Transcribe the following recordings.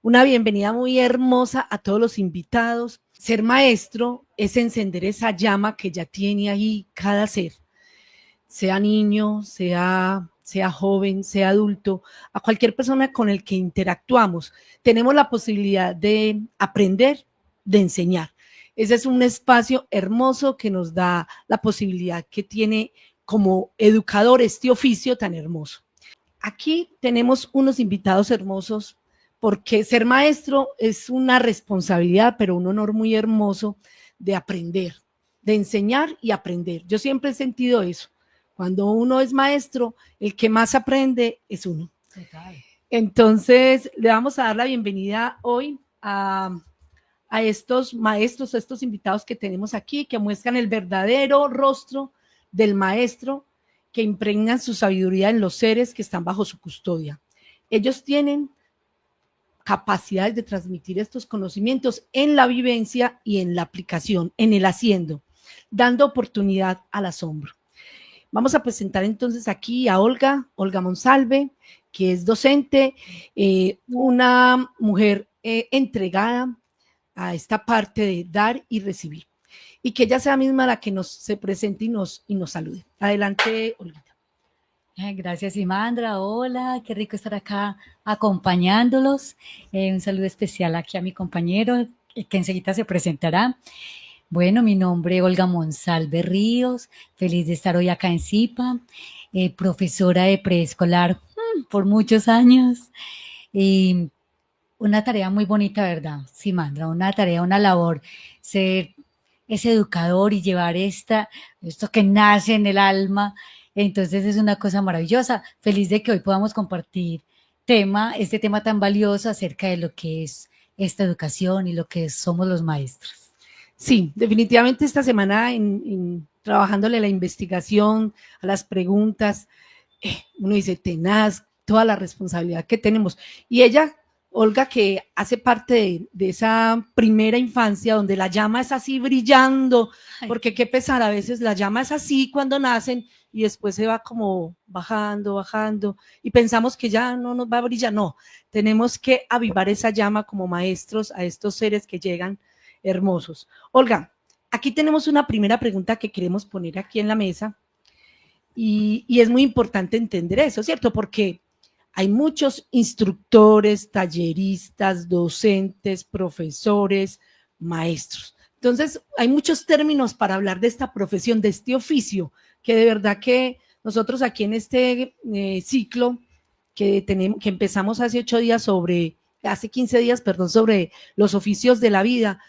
una bienvenida muy hermosa a todos los invitados. Ser maestro es encender esa llama que ya tiene ahí cada ser, sea niño, sea joven, sea adulto, a cualquier persona con el que interactuamos. Tenemos la posibilidad de aprender, de enseñar. Ese es un espacio hermoso que nos da la posibilidad que tiene como educador este oficio tan hermoso. Aquí tenemos unos invitados hermosos porque ser maestro es una responsabilidad, pero un honor muy hermoso de aprender, de enseñar y aprender. Yo siempre he sentido eso. Cuando uno es maestro, el que más aprende es uno. Total. Entonces, le vamos a dar la bienvenida hoy a estos maestros, a estos invitados que tenemos aquí, que muestran el verdadero rostro del maestro, que impregnan su sabiduría en los seres que están bajo su custodia. Ellos tienen capacidades de transmitir estos conocimientos en la vivencia y en la aplicación, en el haciendo, dando oportunidad al asombro. Vamos a presentar entonces aquí a Olga Monsalve, que es docente, una mujer entregada a esta parte de dar y recibir. Y que ella sea misma la que se presente y nos salude. Adelante, Olga. Gracias, Imandra. Hola, qué rico estar acá acompañándolos. Un saludo especial aquí a mi compañero, que enseguida se presentará. Bueno, mi nombre es Olga Monsalve Ríos, feliz de estar hoy acá en CIPA, profesora de preescolar por muchos años. Y una tarea muy bonita, ¿verdad? Sí, Mandra, una tarea, una labor, ser ese educador y llevar esto que nace en el alma. Entonces es una cosa maravillosa. Feliz de que hoy podamos compartir este tema tan valioso acerca de lo que es esta educación y lo que somos los maestros. Sí, definitivamente esta semana trabajándole la investigación, a las preguntas, uno dice, tenaz, toda la responsabilidad que tenemos. Y ella, Olga, que hace parte de esa primera infancia donde la llama es así brillando, porque qué pesar, a veces la llama es así cuando nacen y después se va como bajando, bajando, y pensamos que ya no nos va a brillar. No, tenemos que avivar esa llama como maestros a estos seres que llegan hermosos. Olga, aquí tenemos una primera pregunta que queremos poner aquí en la mesa y es muy importante entender eso, ¿cierto? Porque hay muchos instructores, talleristas, docentes, profesores, maestros. Entonces, hay muchos términos para hablar de esta profesión, de este oficio, que de verdad que nosotros aquí en este ciclo que empezamos hace 15 días, perdón, sobre los oficios de la vida,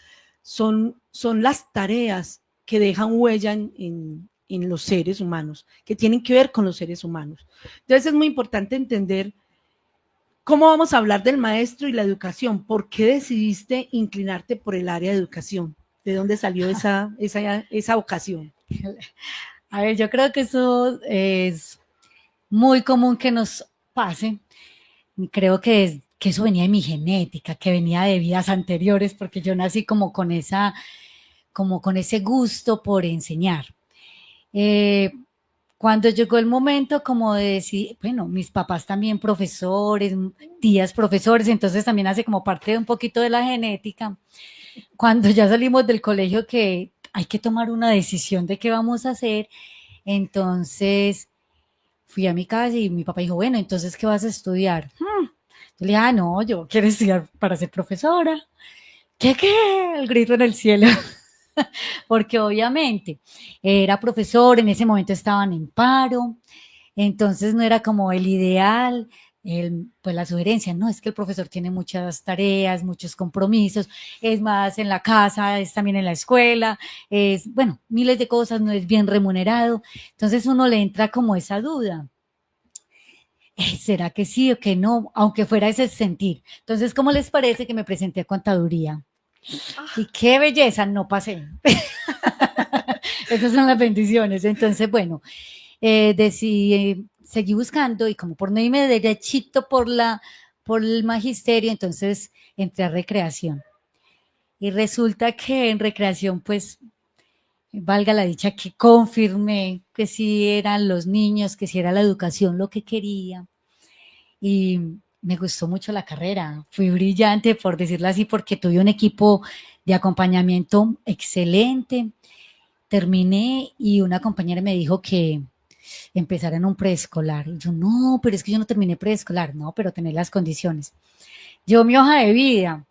son las tareas que dejan huella en los seres humanos, que tienen que ver con los seres humanos. Entonces es muy importante entender cómo vamos a hablar del maestro y la educación. ¿Por qué decidiste inclinarte por el área de educación? ¿De dónde salió esa vocación? A ver, yo creo que eso es muy común que nos pase. Creo que eso venía de mi genética, que venía de vidas anteriores, porque yo nací como con ese gusto por enseñar. Cuando llegó el momento como de decir, bueno, mis papás también profesores, tías profesores, entonces también hace como parte de un poquito de la genética. Cuando ya salimos del colegio que hay que tomar una decisión de qué vamos a hacer, entonces fui a mi casa y mi papá dijo, bueno, entonces, ¿qué vas a estudiar? Yo le dije, no, yo quiero estudiar para ser profesora. ¿Qué? El grito en el cielo. Porque obviamente era profesor, en ese momento estaban en paro, entonces no era como el ideal, pues la sugerencia, no, es que el profesor tiene muchas tareas, muchos compromisos, es más en la casa, es también en la escuela, es, bueno, miles de cosas, no es bien remunerado, entonces uno le entra como esa duda. ¿Será que sí o que no? Aunque fuera ese sentir. Entonces, ¿cómo les parece que me presenté a contaduría? Y qué belleza, no pasé. Esas son las bendiciones. Entonces, bueno, decidí, seguí buscando y como por no irme derechito por el magisterio, entonces entré a recreación. Y resulta que en recreación, pues, valga la dicha que confirmé que sí eran los niños, que sí era la educación lo que quería. Y me gustó mucho la carrera, fui brillante, por decirlo así, porque tuve un equipo de acompañamiento excelente. Terminé y una compañera me dijo que empezara en un preescolar. Y yo, no, pero es que yo no terminé preescolar. No, pero tener las condiciones. Yo mi hoja de vida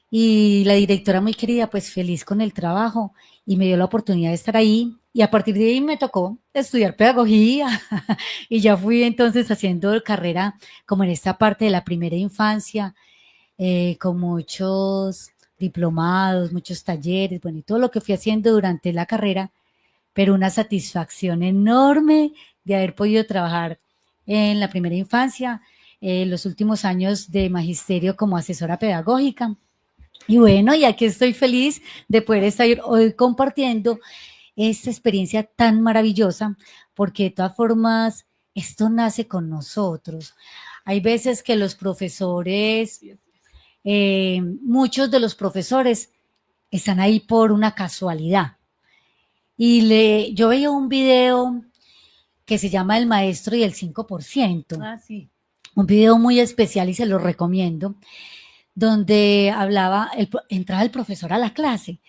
y la directora muy querida, pues feliz con el trabajo y me dio la oportunidad de estar ahí. Y a partir de ahí me tocó estudiar pedagogía y ya fui entonces haciendo carrera como en esta parte de la primera infancia, con muchos diplomados, muchos talleres, bueno, y todo lo que fui haciendo durante la carrera, pero una satisfacción enorme de haber podido trabajar en la primera infancia, los últimos años de magisterio como asesora pedagógica. Y bueno, y aquí estoy feliz de poder estar hoy compartiendo esta experiencia tan maravillosa, porque de todas formas, esto nace con nosotros. Hay veces que los profesores, muchos de los profesores están ahí por una casualidad. Yo veía un video que se llama El Maestro y el 5%. Ah, sí. Un video muy especial y se lo recomiendo, donde entraba el profesor a la clase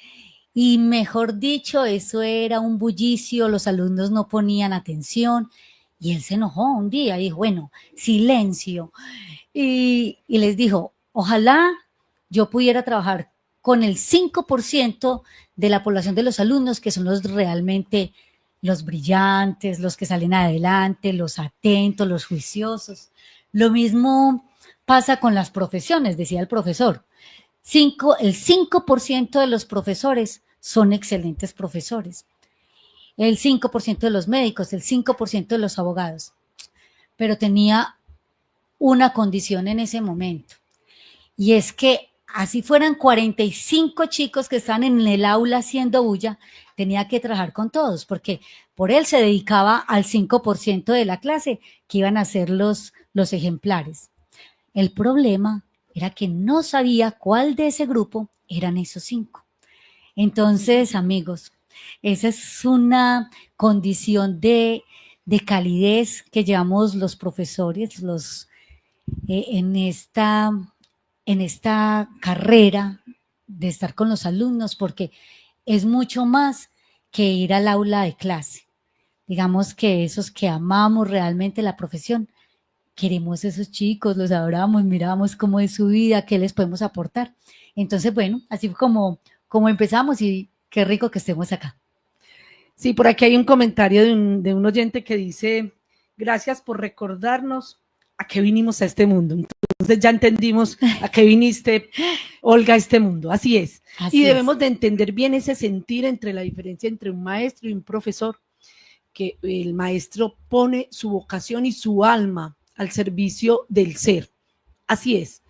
y mejor dicho, eso era un bullicio, los alumnos no ponían atención y él se enojó un día y dijo, bueno, silencio. Y les dijo, ojalá yo pudiera trabajar con el 5% de la población de los alumnos, que son los realmente los brillantes, los que salen adelante, los atentos, los juiciosos. Lo mismo pasa con las profesiones, decía el profesor. El 5% de los profesores son excelentes profesores. El 5% de los médicos, el 5% de los abogados. Pero tenía una condición en ese momento. Y es que así fueran 45 chicos que están en el aula haciendo bulla, tenía que trabajar con todos, porque por él se dedicaba al 5% de la clase, que iban a ser los ejemplares. El problema era que no sabía cuál de ese grupo eran esos 5. Entonces, amigos, esa es una condición de calidez que llevamos los profesores, en en esta carrera de estar con los alumnos, porque es mucho más que ir al aula de clase. Digamos que esos que amamos realmente la profesión, queremos esos chicos, los adoramos, miramos cómo es su vida, qué les podemos aportar. Entonces, bueno, así fue como empezamos y qué rico que estemos acá. Sí, por aquí hay un comentario de un oyente que dice, gracias por recordarnos a qué vinimos a este mundo. Entonces ya entendimos a qué viniste, Olga, a este mundo. Así es. Así y debemos es. de entender bien ese sentir entre la diferencia entre un maestro y un profesor, que el maestro pone su vocación y su alma al servicio del ser. Así es.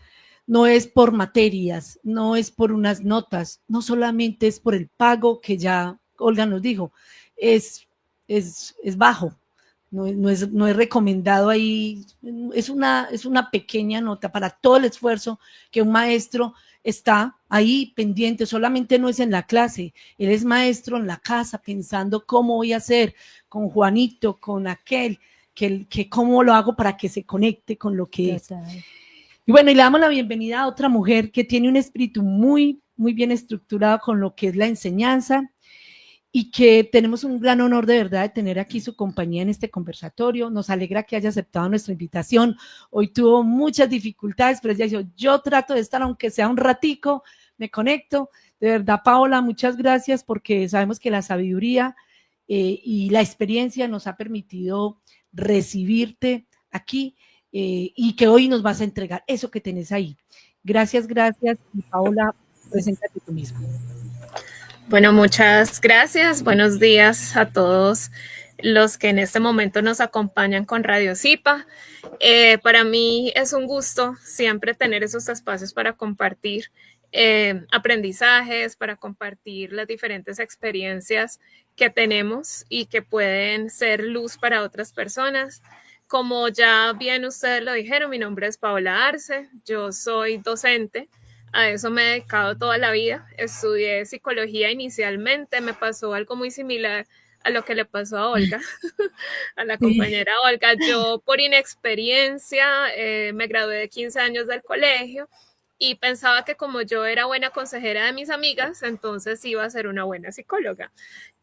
No es por materias, no es por unas notas, no solamente es por el pago que ya Olga nos dijo, es bajo, no es recomendado ahí, es una pequeña nota para todo el esfuerzo que un maestro está ahí pendiente, solamente no es en la clase, él es maestro en la casa pensando cómo voy a hacer con Juanito, con aquel, que cómo lo hago para que se conecte con lo que Total. es. Y bueno, y le damos la bienvenida a otra mujer que tiene un espíritu muy, muy bien estructurado con lo que es la enseñanza y que tenemos un gran honor de verdad de tener aquí su compañía en este conversatorio. Nos alegra que haya aceptado nuestra invitación. Hoy tuvo muchas dificultades, pero ella dijo, yo trato de estar aunque sea un ratico, me conecto. De verdad, Paola, muchas gracias porque sabemos que la sabiduría y la experiencia nos ha permitido recibirte aquí y que hoy nos vas a entregar eso que tenés ahí. Gracias, gracias. Y Paola, preséntate tú misma. Bueno, muchas gracias. Buenos días a todos los que en este momento nos acompañan con Radio Zipa. Para mí es un gusto siempre tener esos espacios para compartir aprendizajes, para compartir las diferentes experiencias que tenemos y que pueden ser luz para otras personas. Como ya bien ustedes lo dijeron, mi nombre es Paola Arce, yo soy docente. A eso me he dedicado toda la vida. Estudié psicología inicialmente, me pasó algo muy similar a lo que le pasó a Olga, a la compañera Olga. Yo por inexperiencia me gradué de 15 años del colegio y pensaba que como yo era buena consejera de mis amigas, entonces iba a ser una buena psicóloga.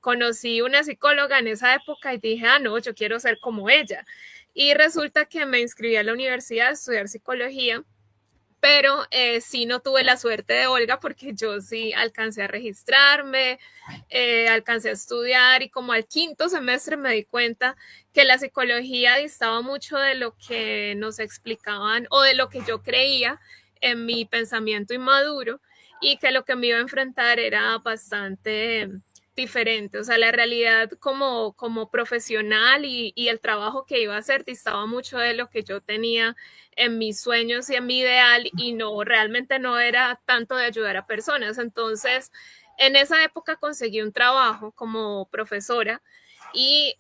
Conocí una psicóloga en esa época y dije, ah, no, yo quiero ser como ella. Y resulta que me inscribí a la universidad a estudiar psicología, pero sí no tuve la suerte de Olga porque yo sí alcancé a registrarme, alcancé a estudiar y como al quinto semestre me di cuenta que la psicología distaba mucho de lo que nos explicaban o de lo que yo creía en mi pensamiento inmaduro y que lo que me iba a enfrentar era bastante diferente, o sea, la realidad como profesional y el trabajo que iba a hacer distaba mucho de lo que yo tenía en mis sueños y en mi ideal y no, realmente no era tanto de ayudar a personas. Entonces, en esa época conseguí un trabajo como profesora y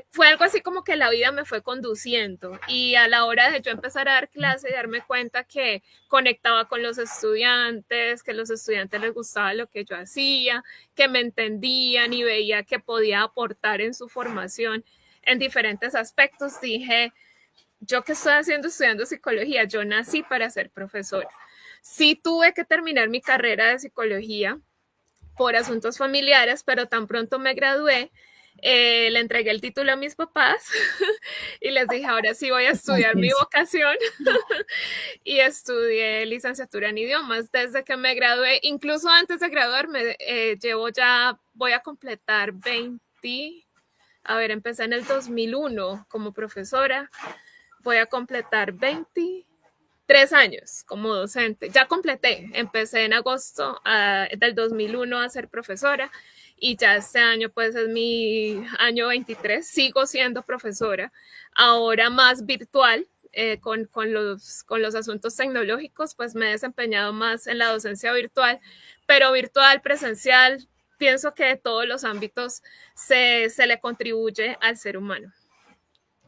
fue algo así como que la vida me fue conduciendo y a la hora de yo empezar a dar clase y darme cuenta que conectaba con los estudiantes, que a los estudiantes les gustaba lo que yo hacía, que me entendían y veía que podía aportar en su formación en diferentes aspectos, dije, yo que estoy haciendo estudiando psicología, yo nací para ser profesora. Sí tuve que terminar mi carrera de psicología por asuntos familiares, pero tan pronto me gradué, le entregué el título a mis papás y les dije, ahora sí voy a estudiar mi vocación y estudié licenciatura en idiomas desde que me gradué, incluso antes de graduarme, voy a completar 20, empecé en el 2001 como profesora, voy a completar 23 años como docente. Ya completé, empecé en agosto del 2001 a ser profesora y ya este año pues es mi año 23, sigo siendo profesora, ahora más virtual, con los asuntos tecnológicos, pues me he desempeñado más en la docencia virtual, pero virtual, presencial, pienso que de todos los ámbitos se le contribuye al ser humano.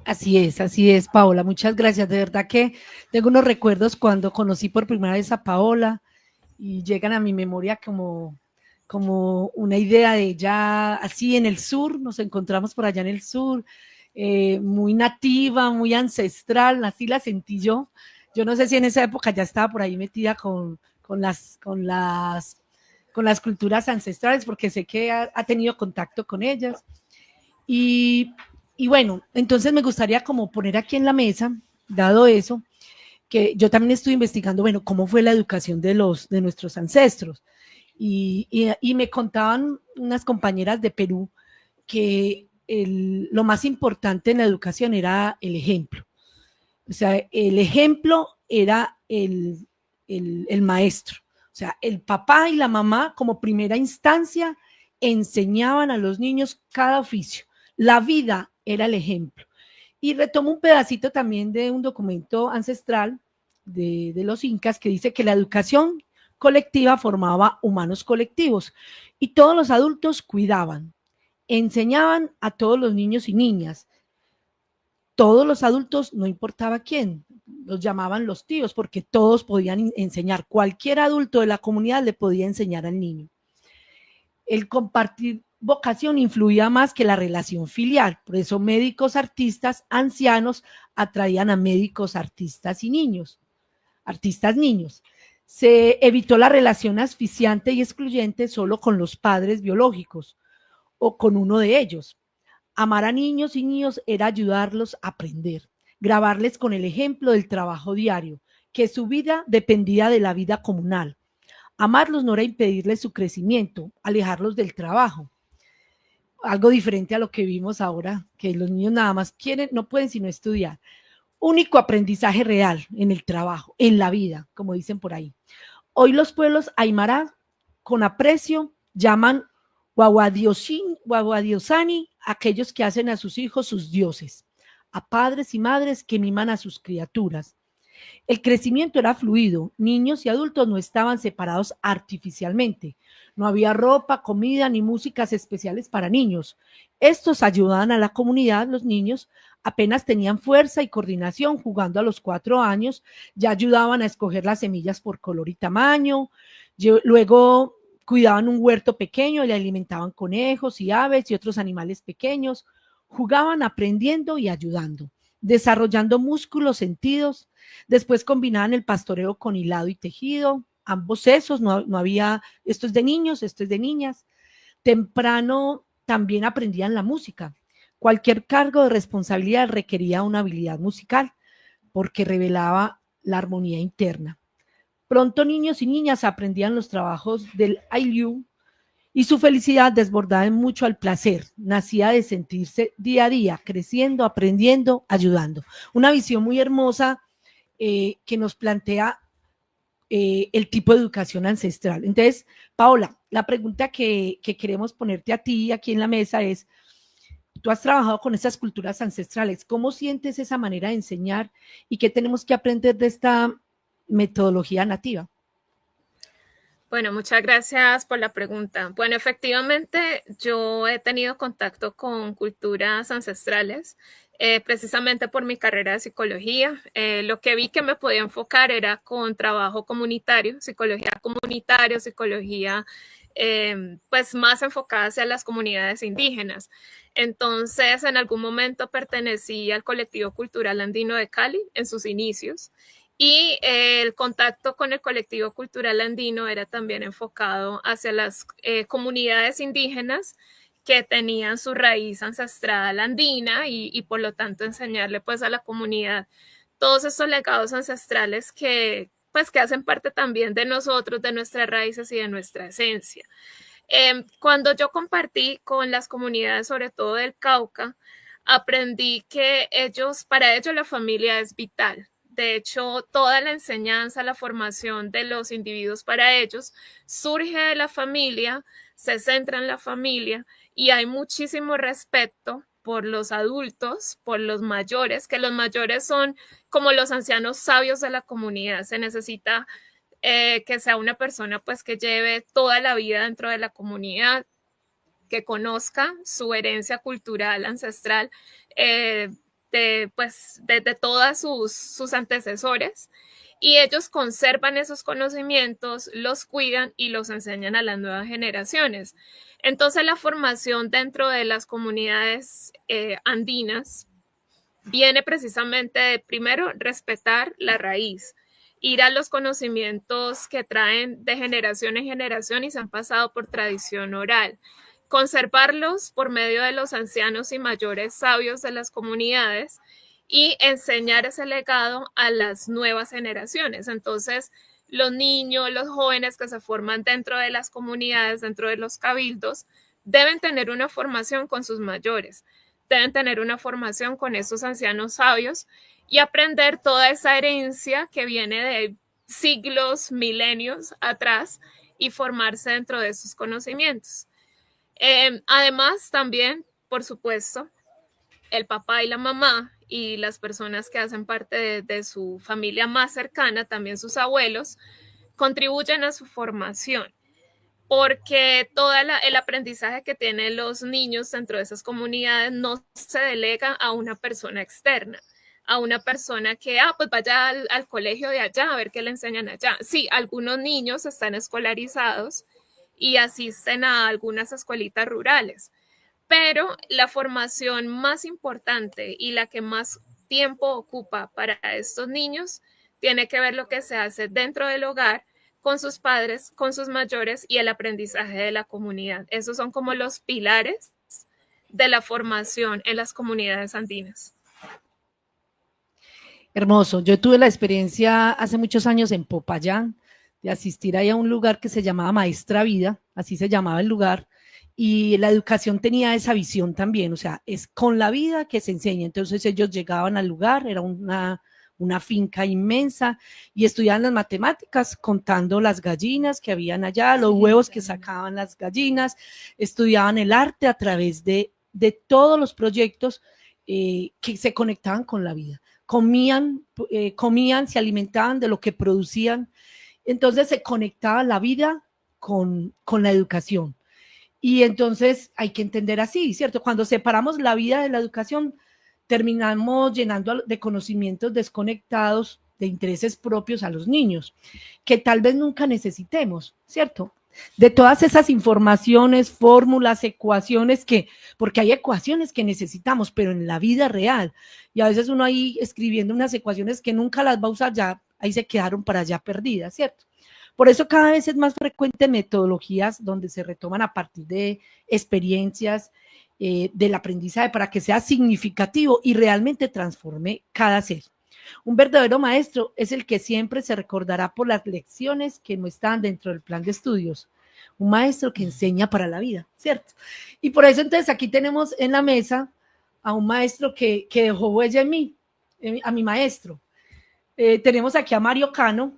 Así es, Paola, muchas gracias. De verdad que tengo unos recuerdos cuando conocí por primera vez a Paola y llegan a mi memoria como una idea de ella así en el sur, nos encontramos por allá en el sur, muy nativa, muy ancestral, así la sentí yo. Yo no sé si en esa época ya estaba por ahí metida con las culturas ancestrales, porque sé que ha tenido contacto con ellas. Y bueno, entonces me gustaría como poner aquí en la mesa, dado eso, que yo también estoy investigando, bueno, cómo fue la educación de nuestros ancestros. Y me contaban unas compañeras de Perú que lo más importante en la educación era el ejemplo. O sea, el ejemplo era el maestro. O sea, el papá y la mamá como primera instancia enseñaban a los niños cada oficio. La vida era el ejemplo. Y retomo un pedacito también de un documento ancestral de los incas que dice que la educación colectiva formaba humanos colectivos y todos los adultos cuidaban, enseñaban a todos los niños y niñas. Todos los adultos, no importaba quién, los llamaban los tíos porque todos podían enseñar. Cualquier adulto de la comunidad le podía enseñar al niño. El compartir vocación influía más que la relación filial. Por eso médicos, artistas, ancianos atraían a médicos, artistas y niños. Artistas niños. Se evitó la relación asfixiante y excluyente solo con los padres biológicos o con uno de ellos. Amar a niños y niños era ayudarlos a aprender, grabarles con el ejemplo del trabajo diario, que su vida dependía de la vida comunal. Amarlos no era impedirles su crecimiento, alejarlos del trabajo. Algo diferente a lo que vimos ahora, que los niños nada más quieren, no pueden sino estudiar. Único aprendizaje real en el trabajo, en la vida, como dicen por ahí. Hoy los pueblos aymara, con aprecio, llaman Waguadiosani, aquellos que hacen a sus hijos sus dioses, a padres y madres que miman a sus criaturas. El crecimiento era fluido, niños y adultos no estaban separados artificialmente, no había ropa, comida ni músicas especiales para niños. Estos ayudaban a la comunidad, los niños apenas tenían fuerza y coordinación, jugando a los 4 años, ya ayudaban a escoger las semillas por color y tamaño, luego cuidaban un huerto pequeño, le alimentaban conejos y aves y otros animales pequeños, jugaban aprendiendo y ayudando, desarrollando músculos, sentidos. Después combinaban el pastoreo con hilado y tejido, ambos esos, no había, esto es de niños, esto es de niñas. Temprano también aprendían la música. Cualquier cargo de responsabilidad requería una habilidad musical porque revelaba la armonía interna. Pronto niños y niñas aprendían los trabajos del Ailiu y su felicidad desbordaba en mucho al placer. Nacía de sentirse día a día, creciendo, aprendiendo, ayudando. Una visión muy hermosa que nos plantea el tipo de educación ancestral. Entonces, Paola, la pregunta que queremos ponerte a ti aquí en la mesa es, tú has trabajado con estas culturas ancestrales, ¿cómo sientes esa manera de enseñar y qué tenemos que aprender de esta metodología nativa? Bueno, muchas gracias por la pregunta. Bueno, efectivamente, yo he tenido contacto con culturas ancestrales, precisamente por mi carrera de psicología. Lo que vi que me podía enfocar era con trabajo comunitario, psicología pues más enfocada hacia las comunidades indígenas. Entonces, en algún momento pertenecí al colectivo cultural andino de Cali en sus inicios. Y el contacto con el colectivo cultural andino era también enfocado hacia las comunidades indígenas que tenían su raíz ancestral andina y por lo tanto enseñarle pues a la comunidad todos esos legados ancestrales pues que hacen parte también de nosotros, de nuestras raíces y de nuestra esencia. Cuando yo compartí con las comunidades, sobre todo del Cauca, aprendí que para ellos la familia es vital. De hecho, toda la enseñanza, la formación de los individuos para ellos surge de la familia, se centra en la familia y hay muchísimo respeto por los adultos, por los mayores, que los mayores son como los ancianos sabios de la comunidad. Se necesita que sea una persona pues que lleve toda la vida dentro de la comunidad, que conozca su herencia cultural ancestral de todas sus antecesores, y ellos conservan esos conocimientos, los cuidan y los enseñan a las nuevas generaciones. Entonces la formación dentro de las comunidades andinas viene precisamente de, primero, respetar la raíz, ir a los conocimientos que traen de generación en generación y se han pasado por tradición oral, conservarlos por medio de los ancianos y mayores sabios de las comunidades y enseñar ese legado a las nuevas generaciones. Entonces, los niños, los jóvenes que se forman dentro de las comunidades, dentro de los cabildos, deben tener una formación con sus mayores, deben tener una formación con esos ancianos sabios y aprender toda esa herencia que viene de siglos, milenios atrás y formarse dentro de esos conocimientos. Además, también, por supuesto, el papá y la mamá y las personas que hacen parte de su familia más cercana, también sus abuelos, contribuyen a su formación, porque todo el aprendizaje que tienen los niños dentro de esas comunidades no se delega a una persona externa, a una persona que, pues vaya al colegio de allá a ver qué le enseñan allá. Sí, algunos niños están escolarizados y asisten a algunas escuelitas rurales, pero la formación más importante y la que más tiempo ocupa para estos niños tiene que ver lo que se hace dentro del hogar, con sus padres, con sus mayores y el aprendizaje de la comunidad. Esos son como los pilares de la formación en las comunidades andinas. Hermoso. Yo tuve la experiencia hace muchos años en Popayán de asistir ahí a un lugar que se llamaba Maestra Vida, así se llamaba el lugar, y la educación tenía esa visión también, o sea, es con la vida que se enseña. Entonces ellos llegaban al lugar, era una finca inmensa y estudiaban las matemáticas contando las gallinas que habían allá, los huevos que sacaban las gallinas, estudiaban el arte a través de todos los proyectos que se conectaban con la vida. Comían, se alimentaban de lo que producían, entonces se conectaba la vida con la educación. Y entonces hay que entender así, ¿cierto? Cuando separamos la vida de la educación, terminamos llenando de conocimientos desconectados, de intereses propios a los niños, que tal vez nunca necesitemos, ¿cierto? de todas esas informaciones, fórmulas, ecuaciones porque hay ecuaciones que necesitamos, pero en la vida real, y a veces uno ahí escribiendo unas ecuaciones que nunca las va a usar, ya ahí se quedaron para allá perdidas, ¿cierto? Por eso cada vez es más frecuente metodologías donde se retoman a partir de experiencias del aprendizaje para que sea significativo y realmente transforme cada ser. Un verdadero maestro es el que siempre se recordará por las lecciones que no están dentro del plan de estudios. Un maestro que enseña para la vida, ¿cierto? Y por eso entonces aquí tenemos en la mesa a un maestro que dejó huella en mí, a mi maestro. Tenemos aquí a Mario Cano.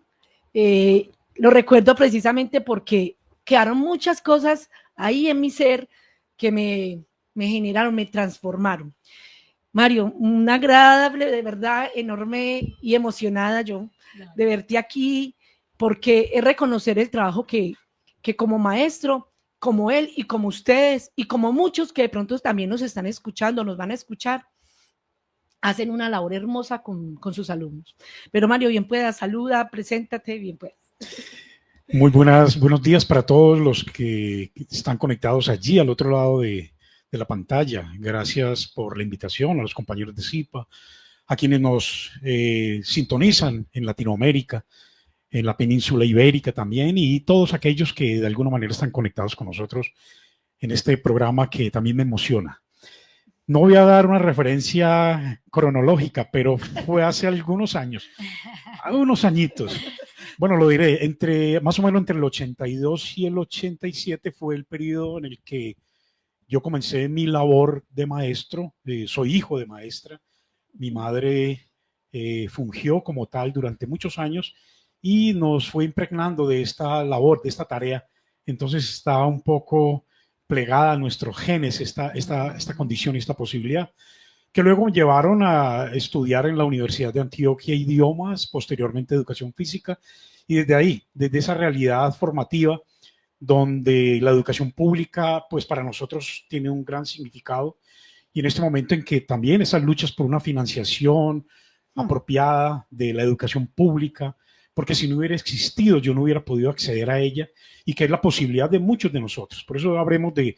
Lo recuerdo precisamente porque quedaron muchas cosas ahí en mi ser que me generaron, me transformaron. Mario, un agradable, de verdad, enorme y emocionada yo de verte aquí, porque es reconocer el trabajo que como maestro, como él y como ustedes y como muchos que de pronto también nos están escuchando, nos van a escuchar, hacen una labor hermosa con sus alumnos. Pero Mario, bien puedas, saluda, preséntate, bien puedas. Muy buenos días para todos los que están conectados allí al otro lado de la pantalla. Gracias por la invitación a los compañeros de CIPA, a quienes nos sintonizan en Latinoamérica, en la península ibérica también, y todos aquellos que de alguna manera están conectados con nosotros en este programa que también me emociona. No voy a dar una referencia cronológica, pero fue hace algunos años, unos añitos. Bueno, lo diré, más o menos entre el 82 y el 87 fue el periodo en el que yo comencé mi labor de maestro. Soy hijo de maestra. Mi madre fungió como tal durante muchos años y nos fue impregnando de esta labor, de esta tarea. Entonces estaba un poco plegada a nuestros genes esta condición y esta posibilidad, que luego me llevaron a estudiar en la Universidad de Antioquia idiomas, posteriormente educación física, y desde ahí, desde esa realidad formativa, donde la educación pública, pues para nosotros tiene un gran significado, y en este momento en que también esas luchas por una financiación apropiada de la educación pública, porque si no hubiera existido yo no hubiera podido acceder a ella, y que es la posibilidad de muchos de nosotros. Por eso habremos de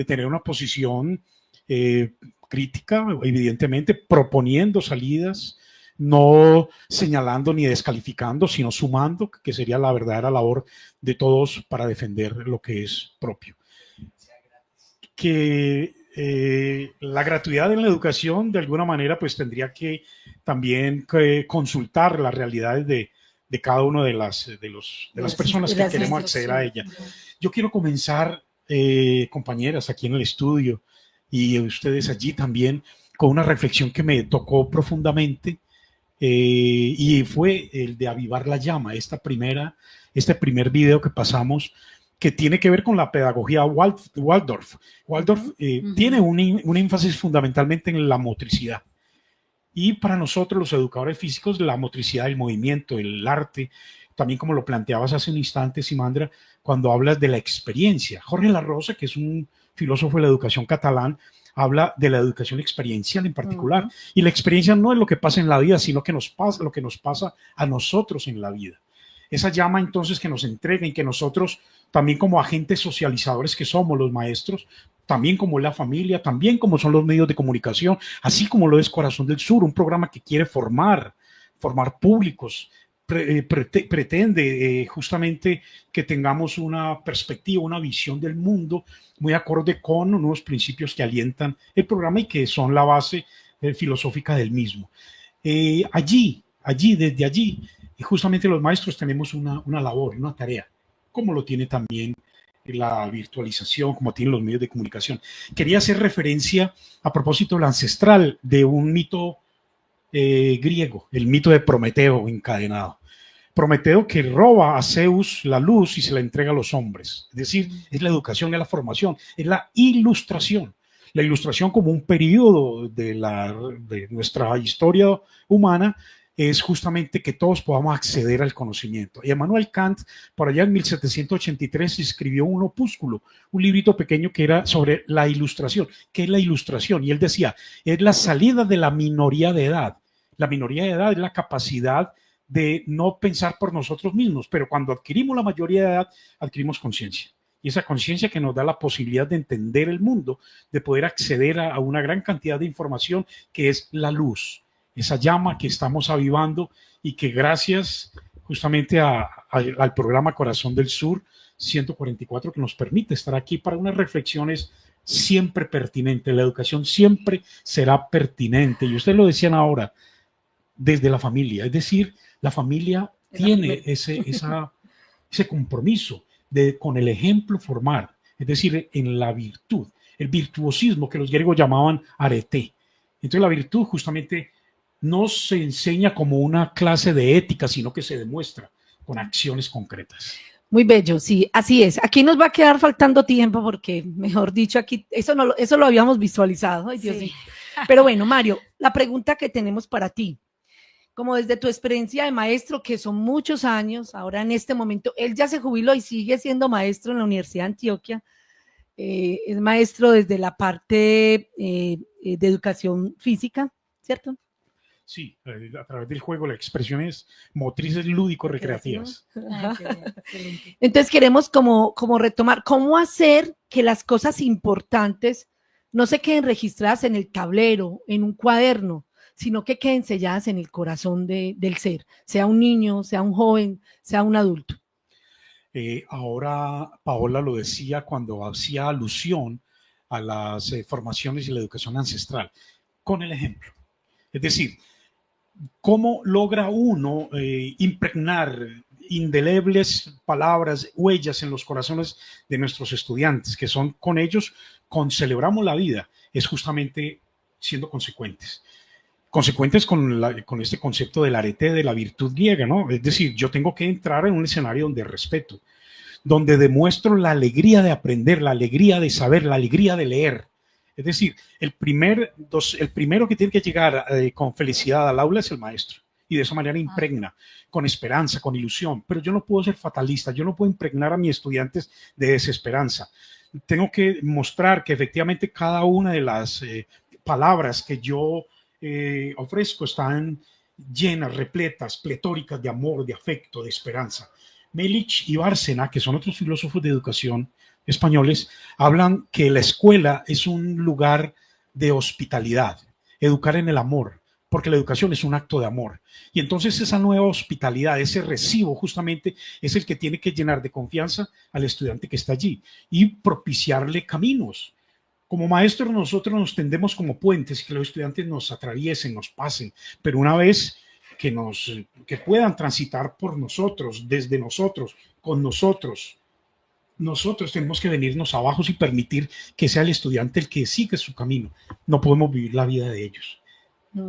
tener una posición crítica, evidentemente, proponiendo salidas, no señalando ni descalificando, sino sumando, que sería la verdadera labor de todos para defender lo que es propio. Que la gratuidad en la educación, de alguna manera, pues tendría que también consultar las realidades de cada una de las personas que queremos acceder a ella. Yo quiero comenzar, compañeras, aquí en el estudio, y ustedes allí también, con una reflexión que me tocó profundamente, y fue el de avivar la llama, este primer video que pasamos, que tiene que ver con la pedagogía Waldorf. Waldorf tiene un énfasis fundamentalmente en la motricidad. Y para nosotros, los educadores físicos, la motricidad, el movimiento, el arte, también como lo planteabas hace un instante, Simandra, cuando hablas de la experiencia. Jorge Larrosa, que es un filósofo de la educación catalán, habla de la educación experiencial en particular. Y la experiencia no es lo que pasa en la vida, sino que lo que nos pasa a nosotros en la vida. Esa llama entonces que nos entrega y que nosotros, también como agentes socializadores que somos los maestros, también como la familia, también como son los medios de comunicación, así como lo es Corazón del Sur, un programa que quiere formar públicos, pretende justamente que tengamos una perspectiva, una visión del mundo muy acorde con unos principios que alientan el programa y que son la base filosófica del mismo. Desde allí, justamente los maestros tenemos una labor, una tarea, como lo tiene también la virtualización, como tienen los medios de comunicación. Quería hacer referencia a propósito del ancestral de un mito griego, el mito de Prometeo encadenado. Prometeo que roba a Zeus la luz y se la entrega a los hombres. Es decir, es la educación, es la formación, es la ilustración. La ilustración como un periodo de nuestra historia humana es justamente que todos podamos acceder al conocimiento. Y Immanuel Kant, por allá en 1783, escribió un opúsculo, un librito pequeño que era sobre la ilustración. ¿Qué es la ilustración? Y él decía, es la salida de la minoría de edad. La minoría de edad es la capacidad de no pensar por nosotros mismos, pero cuando adquirimos la mayoría de edad, adquirimos conciencia. Y esa conciencia que nos da la posibilidad de entender el mundo, de poder acceder a una gran cantidad de información que es la luz, esa llama que estamos avivando y que gracias justamente al programa Corazón del Sur 144 que nos permite estar aquí para unas reflexiones siempre pertinentes. La educación siempre será pertinente. Y ustedes lo decían ahora, desde la familia, es decir, la familia tiene ese compromiso de con el ejemplo formar, es decir, en la virtud, el virtuosismo que los griegos llamaban arete. Entonces la virtud justamente no se enseña como una clase de ética, sino que se demuestra con acciones concretas. Muy bello, sí, así es. Aquí nos va a quedar faltando tiempo porque, mejor dicho, aquí eso lo habíamos visualizado. Ay, Dios mío. Pero bueno, Mario, la pregunta que tenemos para ti, como desde tu experiencia de maestro, que son muchos años, ahora en este momento, él ya se jubiló y sigue siendo maestro en la Universidad de Antioquia, es maestro desde la parte de educación física, ¿cierto? Sí, a través del juego, las expresiones motrices lúdico-recreativas. Entonces queremos como retomar, cómo hacer que las cosas importantes no se queden registradas en el tablero, en un cuaderno, sino que queden selladas en el corazón del ser, sea un niño, sea un joven, sea un adulto. Ahora Paola lo decía cuando hacía alusión a las formaciones y la educación ancestral, con el ejemplo. Es decir, ¿cómo logra uno impregnar indelebles palabras, huellas en los corazones de nuestros estudiantes, que son con ellos, celebramos la vida? Es justamente siendo consecuentes. Consecuentes con este concepto del arete de la virtud griega, ¿no? Es decir, yo tengo que entrar en un escenario donde respeto, donde demuestro la alegría de aprender, la alegría de saber, la alegría de leer. Es decir, el primero que tiene que llegar con felicidad al aula es el maestro. Y de esa manera impregna, con esperanza, con ilusión. Pero yo no puedo ser fatalista, yo no puedo impregnar a mis estudiantes de desesperanza. Tengo que mostrar que efectivamente cada una de las palabras que yo ofrezco están llenas, repletas, pletóricas de amor, de afecto, de esperanza. Melich y Bárcena, que son otros filósofos de educación españoles, hablan que la escuela es un lugar de hospitalidad, educar en el amor, porque la educación es un acto de amor. Y entonces esa nueva hospitalidad, ese recibo justamente es el que tiene que llenar de confianza al estudiante que está allí y propiciarle caminos. Como maestros nosotros nos tendemos como puentes y que los estudiantes nos atraviesen, nos pasen, pero una vez que puedan transitar por nosotros, desde nosotros, con nosotros tenemos que venirnos abajo y permitir que sea el estudiante el que siga su camino. No podemos vivir la vida de ellos.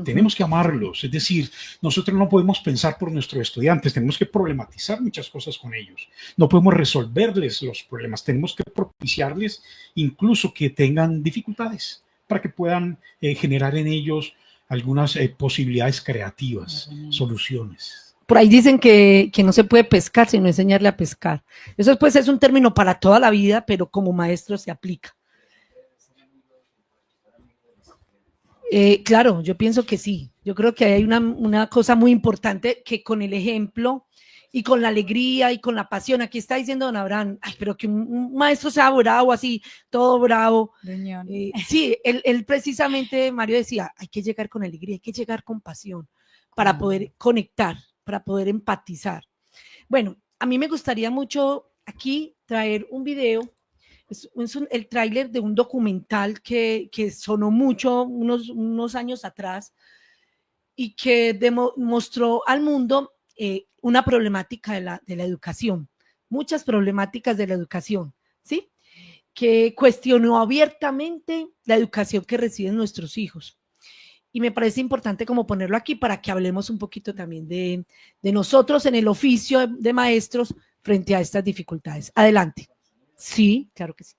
Tenemos que amarlos, es decir, nosotros no podemos pensar por nuestros estudiantes, tenemos que problematizar muchas cosas con ellos, no podemos resolverles los problemas, tenemos que propiciarles incluso que tengan dificultades para que puedan generar en ellos algunas posibilidades creativas, soluciones. Por ahí dicen que no se puede pescar sino enseñarle a pescar. Eso pues es un término para toda la vida, pero como maestro se aplica. Claro, yo pienso que sí. Yo creo que hay una cosa muy importante que con el ejemplo y con la alegría y con la pasión, aquí está diciendo don Abraham, ay, pero que un maestro sea bravo así, todo bravo. Sí, él precisamente, Mario decía, hay que llegar con alegría, hay que llegar con pasión para poder conectar, para poder empatizar. Bueno, a mí me gustaría mucho aquí traer un video. Es el tráiler de un documental que sonó mucho unos años atrás y que mostró al mundo una problemática de la educación, muchas problemáticas de la educación, ¿sí? Que cuestionó abiertamente la educación que reciben nuestros hijos. Y me parece importante como ponerlo aquí para que hablemos un poquito también de nosotros en el oficio de maestros frente a estas dificultades. Adelante. Sí, claro que sí.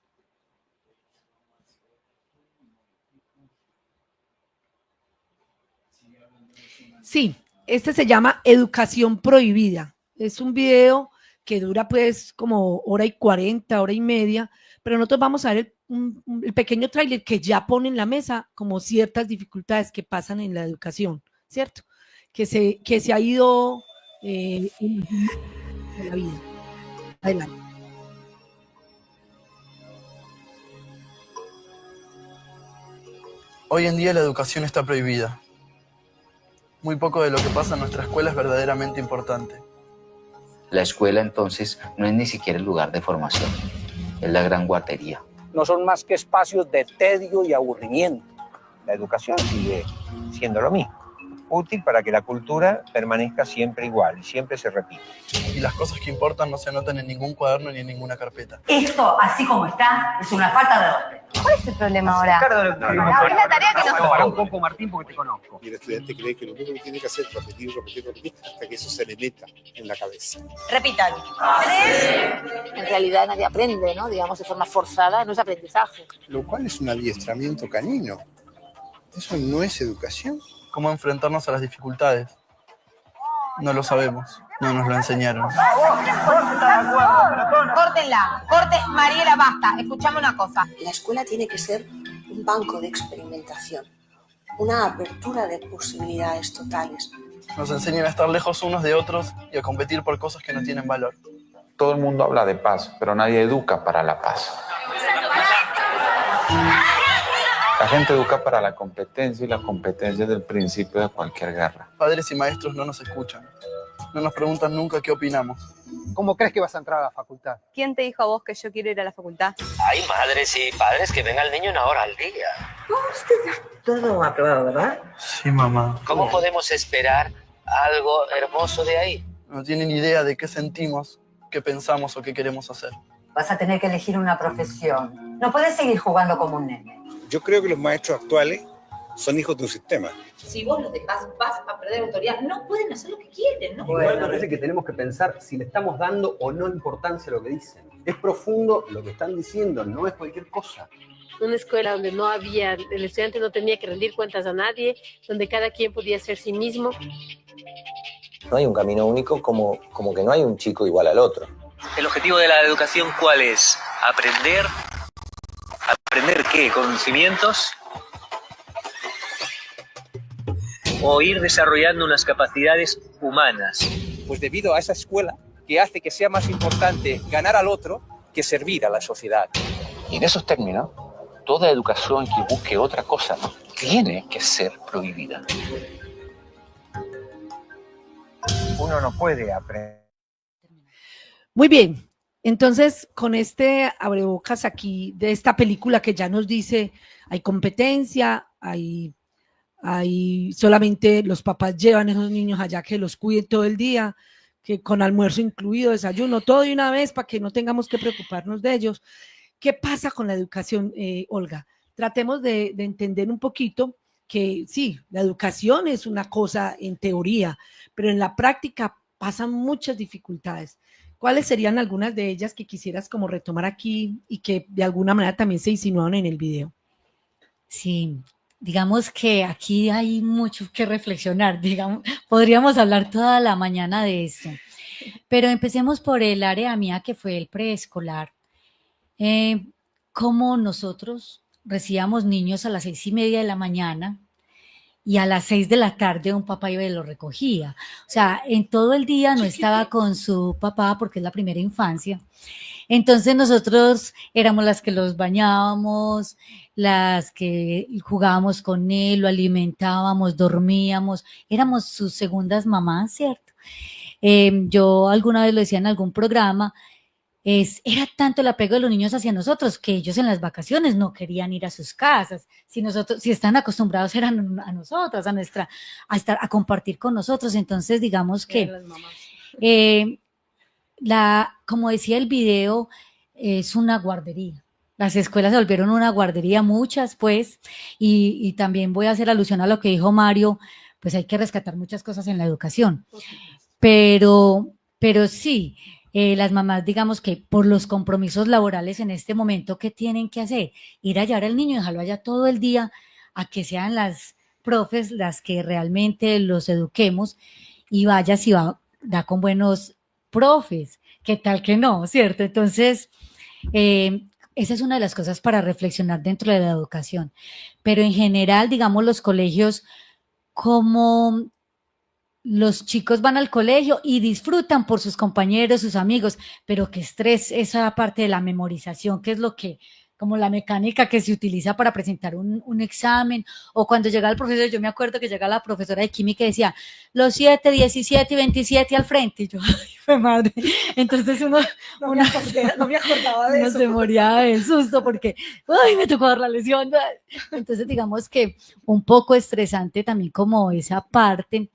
Sí, este se llama Educación Prohibida. Es un video que dura pues como 1:40, 1:30, pero nosotros vamos a ver el pequeño tráiler que ya pone en la mesa como ciertas dificultades que pasan en la educación, ¿cierto? Que se ha ido imagina de la vida. Adelante. Hoy en día la educación está prohibida. Muy poco de lo que pasa en nuestra escuela es verdaderamente importante. La escuela entonces no es ni siquiera el lugar de formación, es la gran guardería. No son más que espacios de tedio y aburrimiento. La educación sigue siendo lo mismo, útil para que la cultura permanezca siempre igual y siempre se repita. Y las cosas que importan no se anotan en ningún cuaderno ni en ninguna carpeta. Esto, así como está, es una falta de orden. ¿Cuál es el problema ahora? Es la tarea que nos... Para un poco, Martín, porque te conozco. Y el estudiante cree que lo único que tiene que hacer es repetir, repetir, repetir, hasta que eso se le meta en la cabeza. Repitan. En realidad nadie aprende, ¿no? Digamos, de forma forzada, no es aprendizaje. Lo cual es un adiestramiento canino. ¿Eso no es educación? ¿Cómo enfrentarnos a las dificultades? No lo sabemos, no nos lo enseñaron. Córtenla, Mariela, basta, escuchame una cosa. La escuela tiene que ser un banco de experimentación, una apertura de posibilidades totales. Nos enseñan a estar lejos unos de otros y a competir por cosas que no tienen valor. Todo el mundo habla de paz, pero nadie educa para la paz. La gente educa para la competencia y la competencia es el principio de cualquier guerra. Padres y maestros no nos escuchan. No nos preguntan nunca qué opinamos. ¿Cómo crees que vas a entrar a la facultad? ¿Quién te dijo a vos que yo quiero ir a la facultad? Hay madres y padres que ven al niño una hora al día. Todo aprobado, ¿verdad? Sí, mamá. ¿Cómo podemos esperar algo hermoso de ahí? No tienen idea de qué sentimos, qué pensamos o qué queremos hacer. Vas a tener que elegir una profesión. No puedes seguir jugando como un nene. Yo creo que los maestros actuales son hijos de un sistema. Si vos los dejás, vas a perder autoridad. No pueden hacer lo que quieren, ¿no? Igual me parece que tenemos que pensar si le estamos dando o no importancia a lo que dicen. Es profundo lo que están diciendo, no es cualquier cosa. Una escuela donde no había, el estudiante no tenía que rendir cuentas a nadie, donde cada quien podía ser sí mismo. No hay un camino único, como que no hay un chico igual al otro. ¿El objetivo de la educación cuál es? ¿Aprender? ¿Aprender qué? ¿Conocimientos? ¿O ir desarrollando unas capacidades humanas? Pues debido a esa escuela que hace que sea más importante ganar al otro que servir a la sociedad. Y en esos términos, toda educación que busque otra cosa tiene que ser prohibida. Uno no puede aprender. Muy bien, entonces con este abrebocas aquí de esta película que ya nos dice, hay competencia, hay solamente los papás llevan a esos niños allá que los cuiden todo el día, que con almuerzo incluido, desayuno, todo de una vez para que no tengamos que preocuparnos de ellos. ¿Qué pasa con la educación, Olga? Tratemos de entender un poquito que sí, la educación es una cosa en teoría, pero en la práctica pasan muchas dificultades. ¿Cuáles serían algunas de ellas que quisieras como retomar aquí y que de alguna manera también se insinuaron en el video? Sí, digamos que aquí hay mucho que reflexionar, digamos, podríamos hablar toda la mañana de esto, pero empecemos por el área mía que fue el preescolar. Cómo nosotros recibíamos niños a las 6:30 de la mañana y a las 6 de la tarde un papá iba y lo recogía. O sea, en todo el día no estaba con su papá porque es la primera infancia. Entonces nosotros éramos las que los bañábamos, las que jugábamos con él, lo alimentábamos, dormíamos, éramos sus segundas mamás, ¿cierto? Yo alguna vez lo decía en algún programa, era tanto el apego de los niños hacia nosotros que ellos en las vacaciones no querían ir a sus casas. Si están acostumbrados eran a nosotras, a compartir con nosotros. Entonces, digamos que como decía el video, es una guardería. Las escuelas se volvieron una guardería, muchas, pues, y también voy a hacer alusión a lo que dijo Mario, pues hay que rescatar muchas cosas en la educación. Pero sí, las mamás, digamos que por los compromisos laborales en este momento, ¿qué tienen que hacer? Ir a llevar al niño y dejarlo allá todo el día a que sean las profes las que realmente los eduquemos y vaya si da con buenos profes, ¿qué tal que no? ¿Cierto? Entonces, esa es una de las cosas para reflexionar dentro de la educación. Pero en general, digamos, los colegios, ¿cómo los chicos van al colegio y disfrutan por sus compañeros, sus amigos, pero qué estrés esa parte de la memorización, que es lo que, como la mecánica que se utiliza para presentar un examen, o cuando llega el profesor, yo me acuerdo que llega la profesora de química y decía, los 7, 17 y 27 al frente, y yo, ay, fue madre, entonces uno No me acordaba de uno eso. se moría del susto porque, ay, me tocó dar la lesión, entonces digamos que un poco estresante también como esa parte.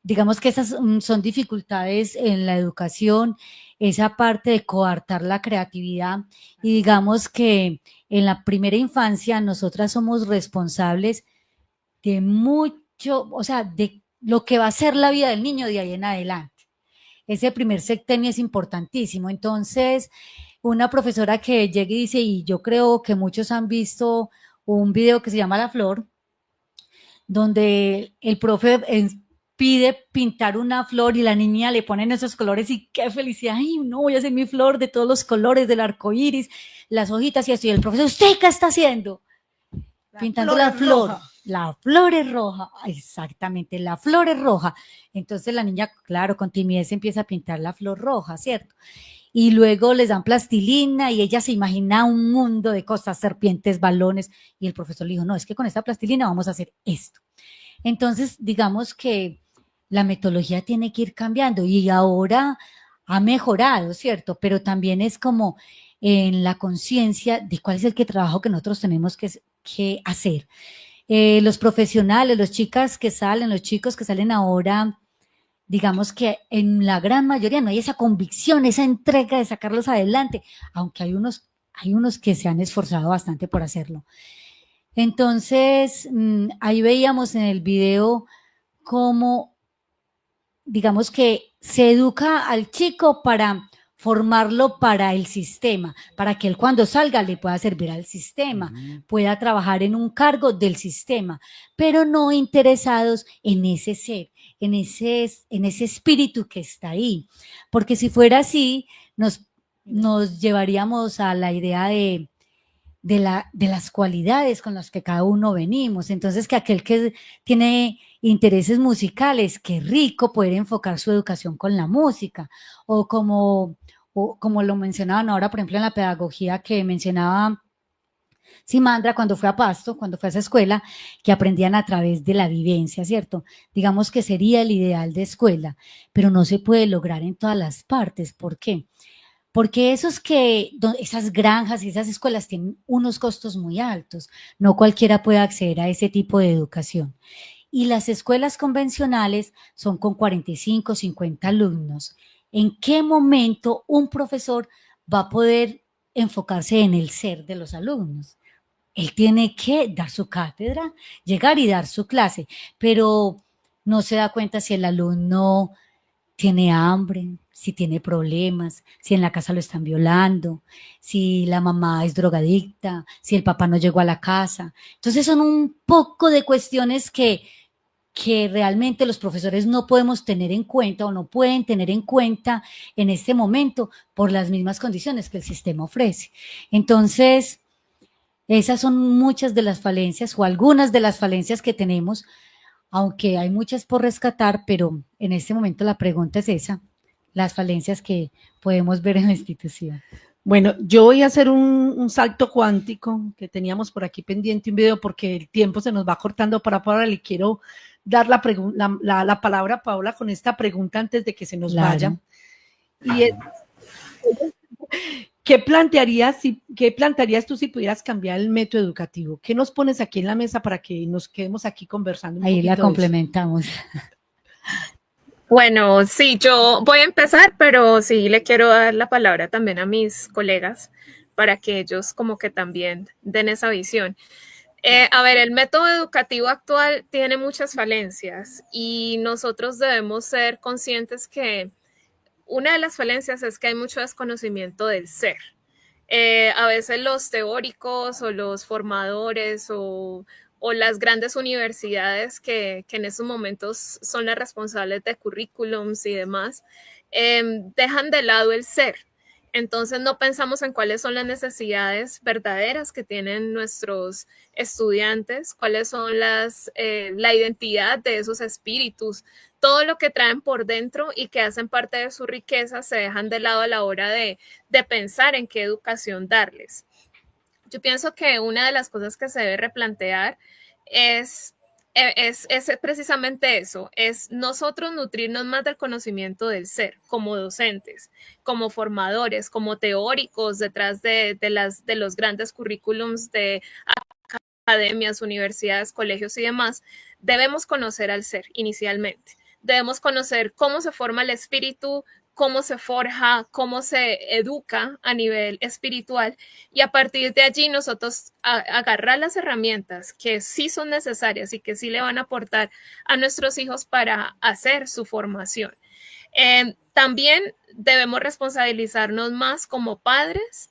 Digamos que esas son dificultades en la educación, esa parte de coartar la creatividad y digamos que en la primera infancia nosotras somos responsables de mucho, o sea, de lo que va a ser la vida del niño de ahí en adelante. Ese primer sexenio es importantísimo. Entonces, una profesora que llega y dice, y yo creo que muchos han visto un video que se llama La Flor, donde el profe pide pintar una flor y la niña le ponen esos colores y qué felicidad, ay, no, voy a hacer mi flor de todos los colores del arco iris, las hojitas y así. Y el profesor, ¿usted qué está haciendo? Pintando la flor. Roja. La flor es roja, exactamente, la flor es roja. Entonces la niña, claro, con timidez empieza a pintar la flor roja, ¿cierto? Y luego les dan plastilina y ella se imagina un mundo de cosas, serpientes, balones, y el profesor le dijo, no, es que con esta plastilina vamos a hacer esto. Entonces, digamos que la metodología tiene que ir cambiando y ahora ha mejorado, ¿cierto? Pero también es como en la conciencia de cuál es el trabajo que nosotros tenemos que hacer. Los profesionales, los chicos que salen ahora, digamos que en la gran mayoría no hay esa convicción, esa entrega de sacarlos adelante, aunque hay unos que se han esforzado bastante por hacerlo. Entonces, ahí veíamos en el video cómo, digamos que se educa al chico para formarlo para el sistema, para que él cuando salga le pueda servir al sistema, pueda trabajar en un cargo del sistema, pero no interesados en ese ser, en ese espíritu que está ahí, porque si fuera así, nos llevaríamos a la idea de las cualidades con las que cada uno venimos. Entonces, que aquel que tiene intereses musicales, qué rico poder enfocar su educación con la música, o como lo mencionaban ahora, por ejemplo, en la pedagogía que mencionaba Simandra cuando fue a Pasto, cuando fue a esa escuela, que aprendían a través de la vivencia, ¿cierto? Digamos que sería el ideal de escuela, pero no se puede lograr en todas las partes. ¿Por qué? Porque esas granjas y esas escuelas tienen unos costos muy altos. No cualquiera puede acceder a ese tipo de educación. Y las escuelas convencionales son con 45, 50 alumnos. ¿En qué momento un profesor va a poder enfocarse en el ser de los alumnos? Él tiene que dar su cátedra, llegar y dar su clase, pero no se da cuenta si el alumno tiene hambre, si tiene problemas, si en la casa lo están violando, si la mamá es drogadicta, si el papá no llegó a la casa. Entonces son un poco de cuestiones que realmente los profesores no podemos tener en cuenta o no pueden tener en cuenta en este momento por las mismas condiciones que el sistema ofrece. Entonces, esas son muchas de las falencias o algunas de las falencias que tenemos, aunque hay muchas por rescatar, pero en este momento la pregunta es esa, las falencias que podemos ver en la institución. Bueno, yo voy a hacer un salto cuántico que teníamos por aquí pendiente un video porque el tiempo se nos va cortando para Paola. Le quiero dar la palabra a Paola con esta pregunta antes de que se nos vaya. Y es, ¿qué plantearías tú si pudieras cambiar el método educativo? ¿Qué nos pones aquí en la mesa para que nos quedemos aquí conversando un Ahí poquito la complementamos. Bueno, sí, yo voy a empezar, pero sí le quiero dar la palabra también a mis colegas para que ellos como que también den esa visión. A ver, el método educativo actual tiene muchas falencias y nosotros debemos ser conscientes que una de las falencias es que hay mucho desconocimiento del ser. A veces los teóricos o los formadores o las grandes universidades que en esos momentos son las responsables de currículums y demás, dejan de lado el ser. Entonces no pensamos en cuáles son las necesidades verdaderas que tienen nuestros estudiantes, cuáles son la identidad de esos espíritus todo lo que traen por dentro y que hacen parte de su riqueza se dejan de lado a la hora de pensar en qué educación darles. Yo pienso que una de las cosas que se debe replantear es precisamente eso, es nosotros nutrirnos más del conocimiento del ser, como docentes, como formadores, como teóricos detrás de los grandes currículums de academias, universidades, colegios y demás. Debemos conocer al ser inicialmente. Debemos conocer cómo se forma el espíritu, cómo se forja, cómo se educa a nivel espiritual, y a partir de allí nosotros agarrar las herramientas que sí son necesarias y que sí le van a aportar a nuestros hijos para hacer su formación. También debemos responsabilizarnos más como padres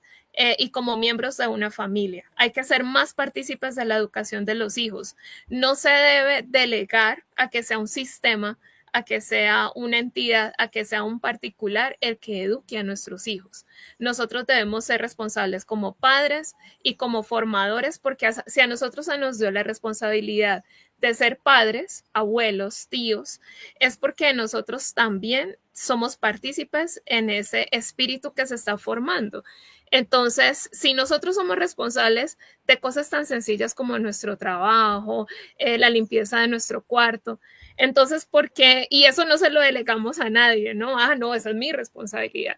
y como miembros de una familia. Hay que ser más partícipes de la educación de los hijos. No se debe delegar a que sea un sistema, a que sea una entidad, a que sea un particular el que eduque a nuestros hijos. Nosotros debemos ser responsables como padres y como formadores, porque si a nosotros se nos dio la responsabilidad de ser padres, abuelos, tíos, es porque nosotros también somos partícipes en ese espíritu que se está formando. Entonces, si nosotros somos responsables de cosas tan sencillas como nuestro trabajo, la limpieza de nuestro cuarto, entonces, ¿por qué? Y eso no se lo delegamos a nadie, ¿no? No, esa es mi responsabilidad.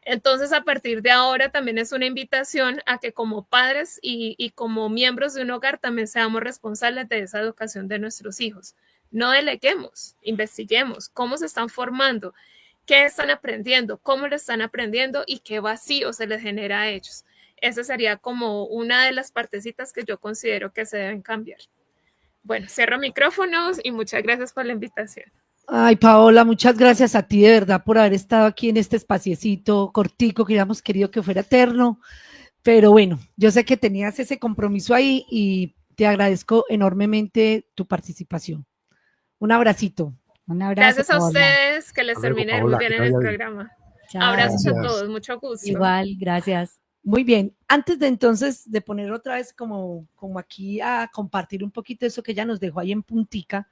Entonces, a partir de ahora también es una invitación a que como padres y como miembros de un hogar también seamos responsables de esa educación de nuestros hijos. No deleguemos, investiguemos cómo se están formando, qué están aprendiendo, cómo lo están aprendiendo y qué vacío se les genera a ellos. Esa sería como una de las partecitas que yo considero que se deben cambiar. Bueno, cierro micrófonos y muchas gracias por la invitación. Ay, Paola, muchas gracias a ti de verdad por haber estado aquí en este espaciecito cortico que hubiéramos querido que fuera eterno, pero bueno, yo sé que tenías ese compromiso ahí y te agradezco enormemente tu participación. Un abracito. Un abrazo. Gracias a ustedes, que les termine muy bien en el programa. Chao. Abrazos a todos, mucho gusto. Igual, gracias. Muy bien, antes de entonces de poner otra vez como aquí a compartir un poquito eso que ella nos dejó ahí en puntica,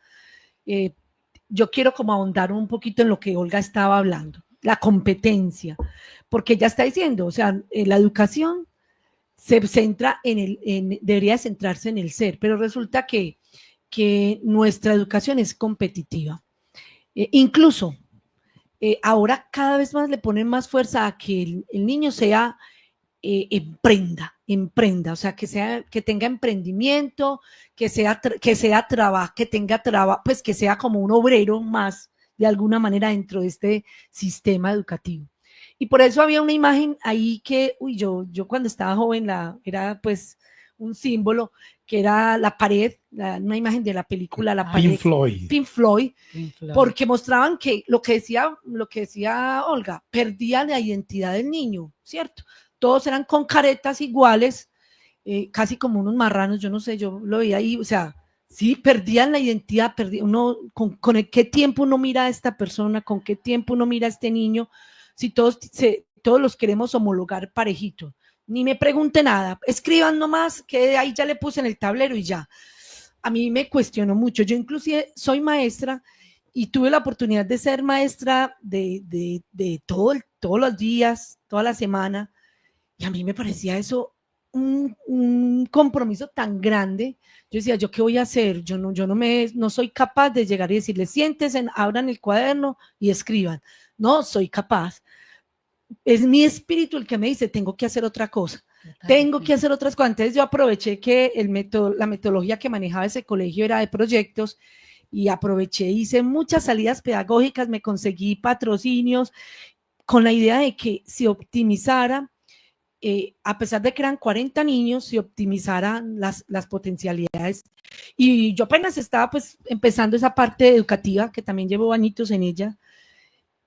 yo quiero como ahondar un poquito en lo que Olga estaba hablando, la competencia, porque ella está diciendo, o sea, la educación se centra debería centrarse en el ser, pero resulta que nuestra educación es competitiva. Incluso ahora cada vez más le ponen más fuerza a que el niño sea emprenda, o sea, que tenga emprendimiento, que tenga trabajo, pues que sea como un obrero más de alguna manera dentro de este sistema educativo. Y por eso había una imagen ahí que, yo cuando estaba joven era pues un símbolo que era la pared, una imagen de la película La Pared, Pink Floyd, porque mostraban que lo que decía Olga, perdía la identidad del niño, ¿cierto? Todos eran con caretas iguales, casi como unos marranos, yo no sé, yo lo veía ahí, o sea, sí, perdían la identidad, con qué tiempo uno mira a esta persona, con qué tiempo uno mira a este niño, si todos los queremos homologar parejito. Ni me pregunte nada, escriban nomás, que ahí ya le puse en el tablero y ya. A mí me cuestionó mucho, yo inclusive soy maestra y tuve la oportunidad de ser maestra de todos los días, toda la semana, y a mí me parecía eso un compromiso tan grande. Yo decía, ¿yo qué voy a hacer? Yo no soy capaz de llegar y decirles, siéntense, abran el cuaderno y escriban. No soy capaz. Es mi espíritu el que me dice, tengo que hacer otra cosa. Tengo que hacer otras cosas. Entonces yo aproveché que la metodología que manejaba ese colegio era de proyectos y aproveché, hice muchas salidas pedagógicas, me conseguí patrocinios con la idea de que se optimizara, a pesar de que eran 40 niños, se optimizaran las potencialidades. Y yo apenas estaba pues empezando esa parte educativa, que también llevo añitos en ella,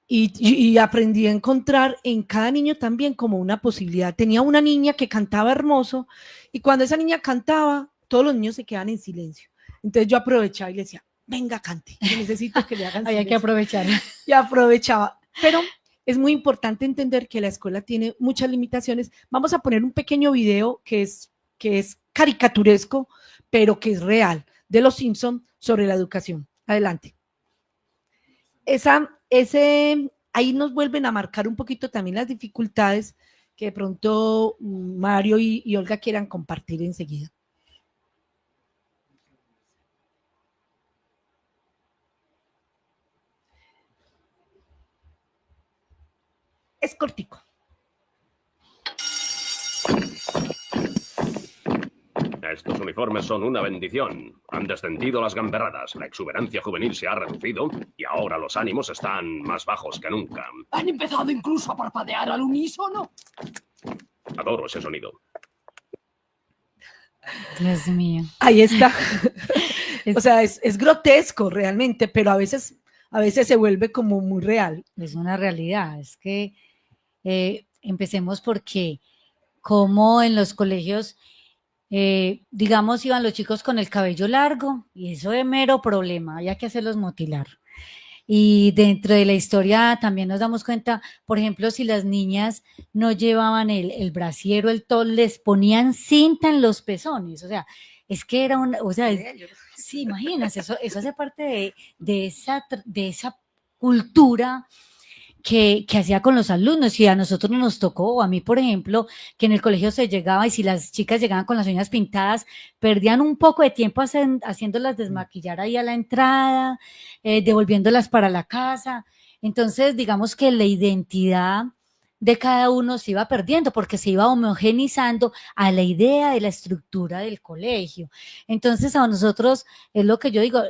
y aprendí a encontrar en cada niño también como una posibilidad. Tenía una niña que cantaba hermoso, y cuando esa niña cantaba, todos los niños se quedaban en silencio. Entonces yo aprovechaba y le decía, venga, cante, yo necesito que le hagan silencio. Había que aprovechar. Y aprovechaba, pero es muy importante entender que la escuela tiene muchas limitaciones. Vamos a poner un pequeño video que es caricaturesco, pero que es real, de Los Simpson sobre la educación. Adelante. ahí nos vuelven a marcar un poquito también las dificultades que de pronto Mario y Olga quieran compartir enseguida. Es cortico. Estos uniformes son una bendición. Han descendido las gamberradas, la exuberancia juvenil se ha reducido y ahora los ánimos están más bajos que nunca. ¿Han empezado incluso a parpadear al unísono? Adoro ese sonido. Dios mío. Ahí está. O sea, es grotesco realmente, pero a veces se vuelve como muy real. Es una realidad. Es que empecemos porque como en los colegios, digamos, iban los chicos con el cabello largo y eso es mero problema, había que hacerlos motilar. Y dentro de la historia también nos damos cuenta, por ejemplo, si las niñas no llevaban el brasier o el tol, les ponían cinta en los pezones, o sea, es que era sí, imagínate, eso hace parte de esa cultura que hacía con los alumnos. Y a nosotros nos tocó, o a mí por ejemplo, que en el colegio se llegaba y si las chicas llegaban con las uñas pintadas, perdían un poco de tiempo haciéndolas desmaquillar ahí a la entrada, devolviéndolas para la casa. Entonces, digamos que la identidad de cada uno se iba perdiendo porque se iba homogenizando a la idea de la estructura del colegio. Entonces, a nosotros es lo que yo digo,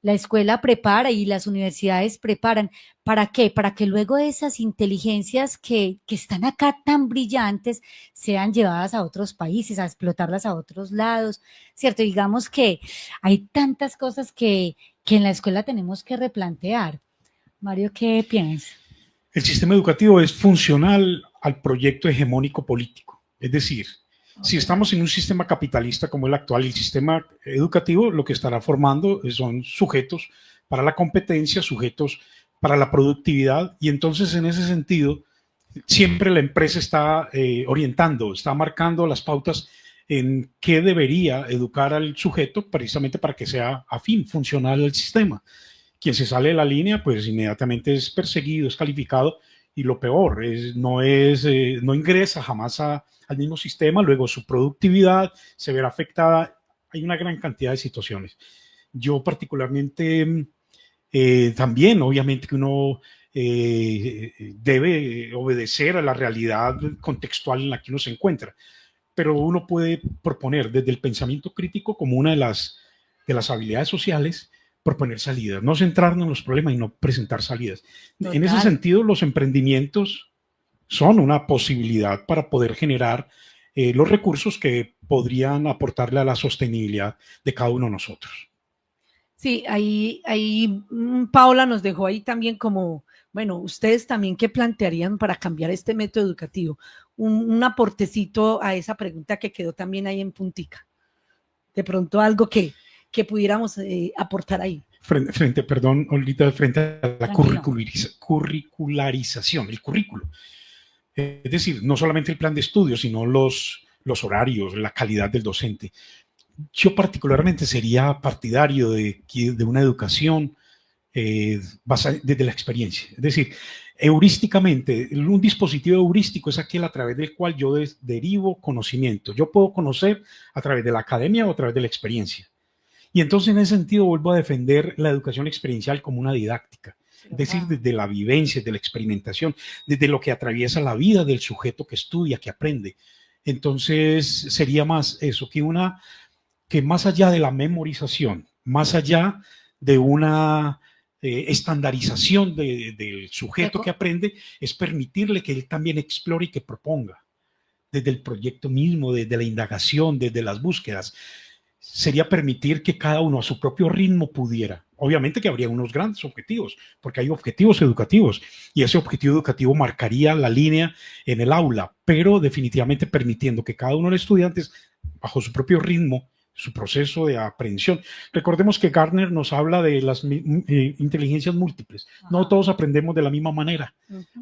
la escuela prepara y las universidades preparan. ¿Para qué? Para que luego esas inteligencias que están acá tan brillantes sean llevadas a otros países, a explotarlas a otros lados, ¿cierto? Digamos que hay tantas cosas que en la escuela tenemos que replantear. Mario, ¿qué piensas? El sistema educativo es funcional al proyecto hegemónico político. Es decir, si estamos en un sistema capitalista como el actual, el sistema educativo lo que estará formando son sujetos para la competencia, sujetos para la productividad, y entonces en ese sentido siempre la empresa está orientando, está marcando las pautas en qué debería educar al sujeto precisamente para que sea afín, funcional al sistema. Quien se sale de la línea pues inmediatamente es perseguido, es calificado, y lo peor no ingresa jamás al mismo sistema, luego su productividad se verá afectada. Hay una gran cantidad de situaciones. Yo particularmente también, obviamente que uno debe obedecer a la realidad contextual en la que uno se encuentra, pero uno puede proponer desde el pensamiento crítico como una de las habilidades sociales, proponer salidas, no centrarnos en los problemas y no presentar salidas. Total. En ese sentido, los emprendimientos son una posibilidad para poder generar los recursos que podrían aportarle a la sostenibilidad de cada uno de nosotros. Sí, ahí Paola nos dejó ahí también como, bueno, ustedes también qué plantearían para cambiar este método educativo. Un aportecito a esa pregunta que quedó también ahí en puntica. De pronto algo que pudiéramos aportar ahí. Frente a la curricularización, el currículo. Es decir, no solamente el plan de estudio, sino los horarios, la calidad del docente. Yo particularmente sería partidario de una educación basada desde la experiencia. Es decir, heurísticamente, un dispositivo heurístico es aquel a través del cual yo derivo conocimiento. Yo puedo conocer a través de la academia o a través de la experiencia. Y entonces en ese sentido vuelvo a defender la educación experiencial como una didáctica. Es decir, desde la vivencia, de la experimentación, desde lo que atraviesa la vida del sujeto que estudia, que aprende. Entonces sería más eso, que más allá de la memorización, más allá de una estandarización del sujeto que aprende, es permitirle que él también explore y que proponga, desde el proyecto mismo, desde la indagación, desde las búsquedas. Sería permitir que cada uno a su propio ritmo pudiera. Obviamente que habría unos grandes objetivos, porque hay objetivos educativos, y ese objetivo educativo marcaría la línea en el aula, pero definitivamente permitiendo que cada uno de los estudiantes, bajo su propio ritmo, su proceso de aprehensión. Recordemos que Gardner nos habla de las inteligencias múltiples. No todos aprendemos de la misma manera.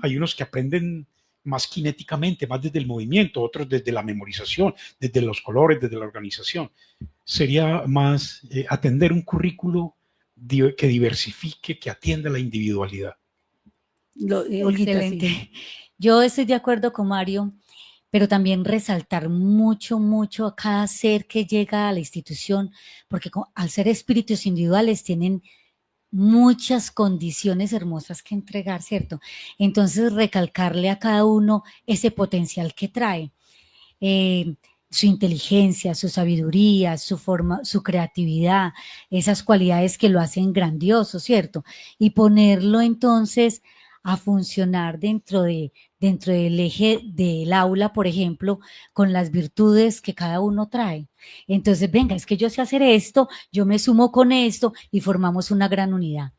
Hay unos que aprenden más cinéticamente, más desde el movimiento, otros desde la memorización, desde los colores, desde la organización. Sería más atender un currículo que diversifique, que atienda la individualidad. Olguita, Excelente. sí. Yo estoy de acuerdo con Mario, pero también resaltar mucho, mucho a cada ser que llega a la institución, porque al ser espíritus individuales tienen muchas condiciones hermosas que entregar, ¿cierto? Entonces, recalcarle a cada uno ese potencial que trae, su inteligencia, su sabiduría, su forma, su creatividad, esas cualidades que lo hacen grandioso, ¿cierto? Y ponerlo entonces a funcionar dentro del eje del aula, por ejemplo, con las virtudes que cada uno trae. Entonces, venga, es que yo sé hacer esto, yo me sumo con esto y formamos una gran unidad.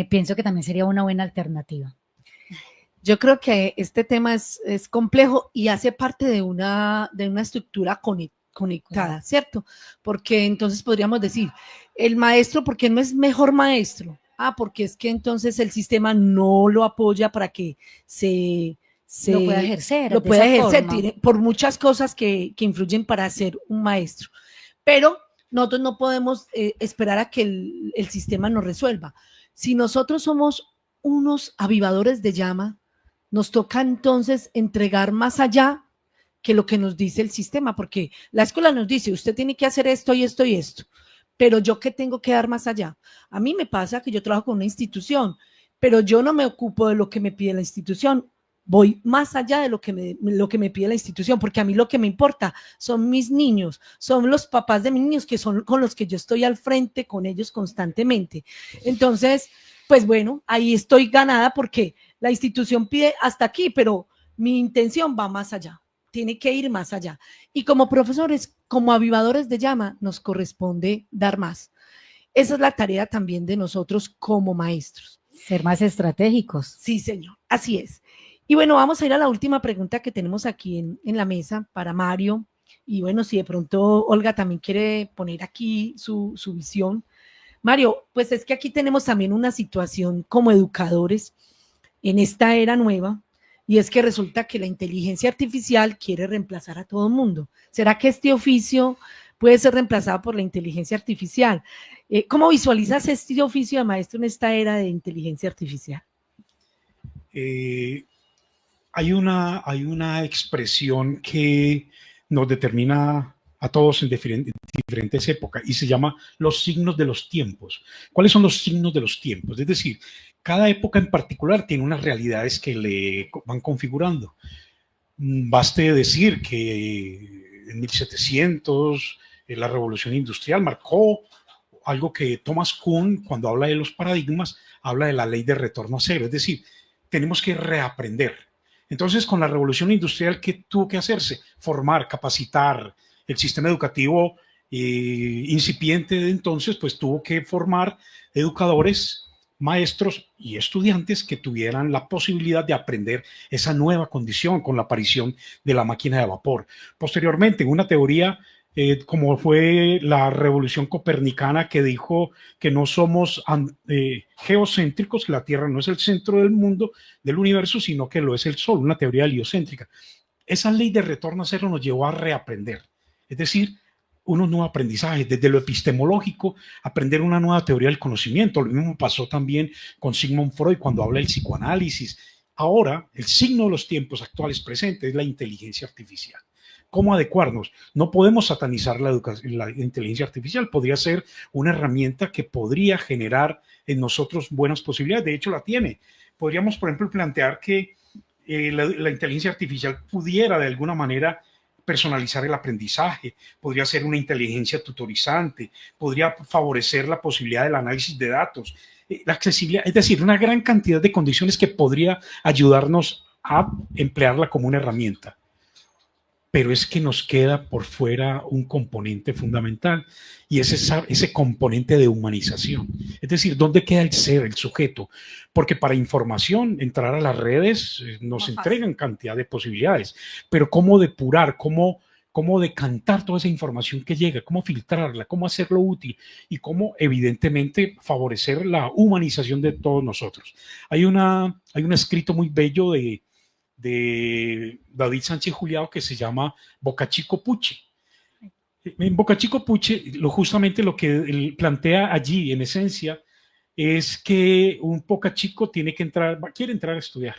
Pienso que también sería una buena alternativa. Yo creo que este tema es complejo y hace parte de una estructura conectada, ¿cierto? Porque entonces podríamos decir, el maestro, ¿por qué no es mejor maestro? Porque es que entonces el sistema no lo apoya para que lo pueda ejercer. Lo pueda ejercer por muchas cosas que influyen para ser un maestro. Pero nosotros no podemos esperar a que el sistema nos resuelva. Si nosotros somos unos avivadores de llama, nos toca entonces entregar más allá que lo que nos dice el sistema, porque la escuela nos dice, usted tiene que hacer esto y esto y esto, pero yo ¿qué tengo que dar más allá? A mí me pasa que yo trabajo con una institución, pero yo no me ocupo de lo que me pide la institución, voy más allá de lo que me pide la institución, porque a mí lo que me importa son mis niños, son los papás de mis niños, que son con los que yo estoy al frente con ellos constantemente. Entonces, pues bueno, ahí estoy ganada porque la institución pide hasta aquí, pero mi intención va más allá, tiene que ir más allá. Y como profesores, como avivadores de llama, nos corresponde dar más. Esa es la tarea también de nosotros como maestros. Ser más estratégicos. Sí, señor, así es. Y bueno, vamos a ir a la última pregunta que tenemos aquí en la mesa para Mario. Y bueno, si de pronto Olga también quiere poner aquí su visión. Mario, pues es que aquí tenemos también una situación como educadores en esta era nueva, y es que resulta que la inteligencia artificial quiere reemplazar a todo el mundo. ¿Será que este oficio puede ser reemplazado por la inteligencia artificial? ¿Cómo visualizas este oficio de maestro en esta era de inteligencia artificial? Hay una expresión que nos determina a todos en diferentes épocas y se llama los signos de los tiempos. ¿Cuáles son los signos de los tiempos? Es decir, cada época en particular tiene unas realidades que le van configurando. Baste decir que en 1700 la revolución industrial marcó algo que Thomas Kuhn, cuando habla de los paradigmas, habla de la ley de retorno a cero. Es decir, tenemos que reaprender. Entonces, con la revolución industrial, ¿qué tuvo que hacerse? Formar, capacitar. El sistema educativo incipiente de entonces, pues tuvo que formar educadores, maestros y estudiantes que tuvieran la posibilidad de aprender esa nueva condición con la aparición de la máquina de vapor. Posteriormente, una teoría como fue la revolución copernicana, que dijo que no somos geocéntricos, que la Tierra no es el centro del mundo, del universo, sino que lo es el Sol, una teoría heliocéntrica. Esa ley de retorno a cero nos llevó a reaprender, es decir, unos nuevos aprendizajes, desde lo epistemológico, aprender una nueva teoría del conocimiento. Lo mismo pasó también con Sigmund Freud cuando habla del psicoanálisis. Ahora, el signo de los tiempos actuales presentes es la inteligencia artificial. ¿Cómo adecuarnos? No podemos satanizar la inteligencia artificial. Podría ser una herramienta que podría generar en nosotros buenas posibilidades. De hecho, la tiene. Podríamos, por ejemplo, plantear que la inteligencia artificial pudiera de alguna manera personalizar el aprendizaje, podría ser una inteligencia tutorizante, podría favorecer la posibilidad del análisis de datos, la accesibilidad, es decir, una gran cantidad de condiciones que podría ayudarnos a emplearla como una herramienta. Pero es que nos queda por fuera un componente fundamental y es ese componente de humanización. Es decir, ¿dónde queda el ser, el sujeto? Porque para información, entrar a las redes nos entregan cantidad de posibilidades, pero ¿cómo depurar, cómo decantar toda esa información que llega, cómo filtrarla, cómo hacerlo útil y cómo evidentemente favorecer la humanización de todos nosotros? Hay un escrito muy bello de David Sánchez Juliao que se llama Bocachico Pucci. En Boca Chico Puche, justamente lo que él plantea allí, en esencia, es que un Boca Chico quiere entrar a estudiar.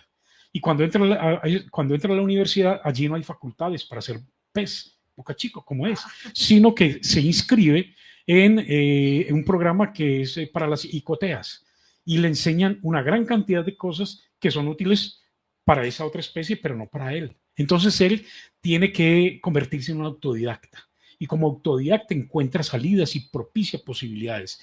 Y cuando entra a la universidad, allí no hay facultades para ser PES, Boca Chico, como es, sino que se inscribe en un programa que es para las ICOTEAS y le enseñan una gran cantidad de cosas que son útiles para esa otra especie, pero no para él. Entonces él tiene que convertirse en un autodidacta. Y como autodidacta encuentra salidas y propicia posibilidades.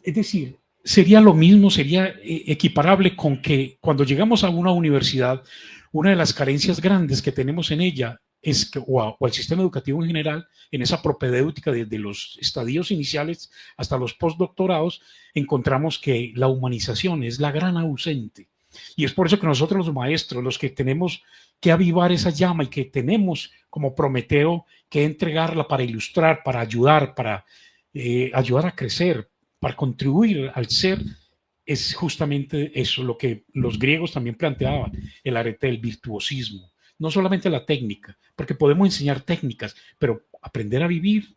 Es decir, sería lo mismo, sería equiparable con que cuando llegamos a una universidad, una de las carencias grandes que tenemos en ella es que, o al sistema educativo en general, en esa propedéutica desde los estadios iniciales hasta los postdoctorados, encontramos que la humanización es la gran ausente. Y es por eso que nosotros los maestros, los que tenemos que avivar esa llama y que tenemos como Prometeo que entregarla para ilustrar, para ayudar, para ayudar a crecer, para contribuir al ser, es justamente eso lo que los griegos también planteaban, el arete del virtuosismo. No solamente la técnica, porque podemos enseñar técnicas, pero aprender a vivir,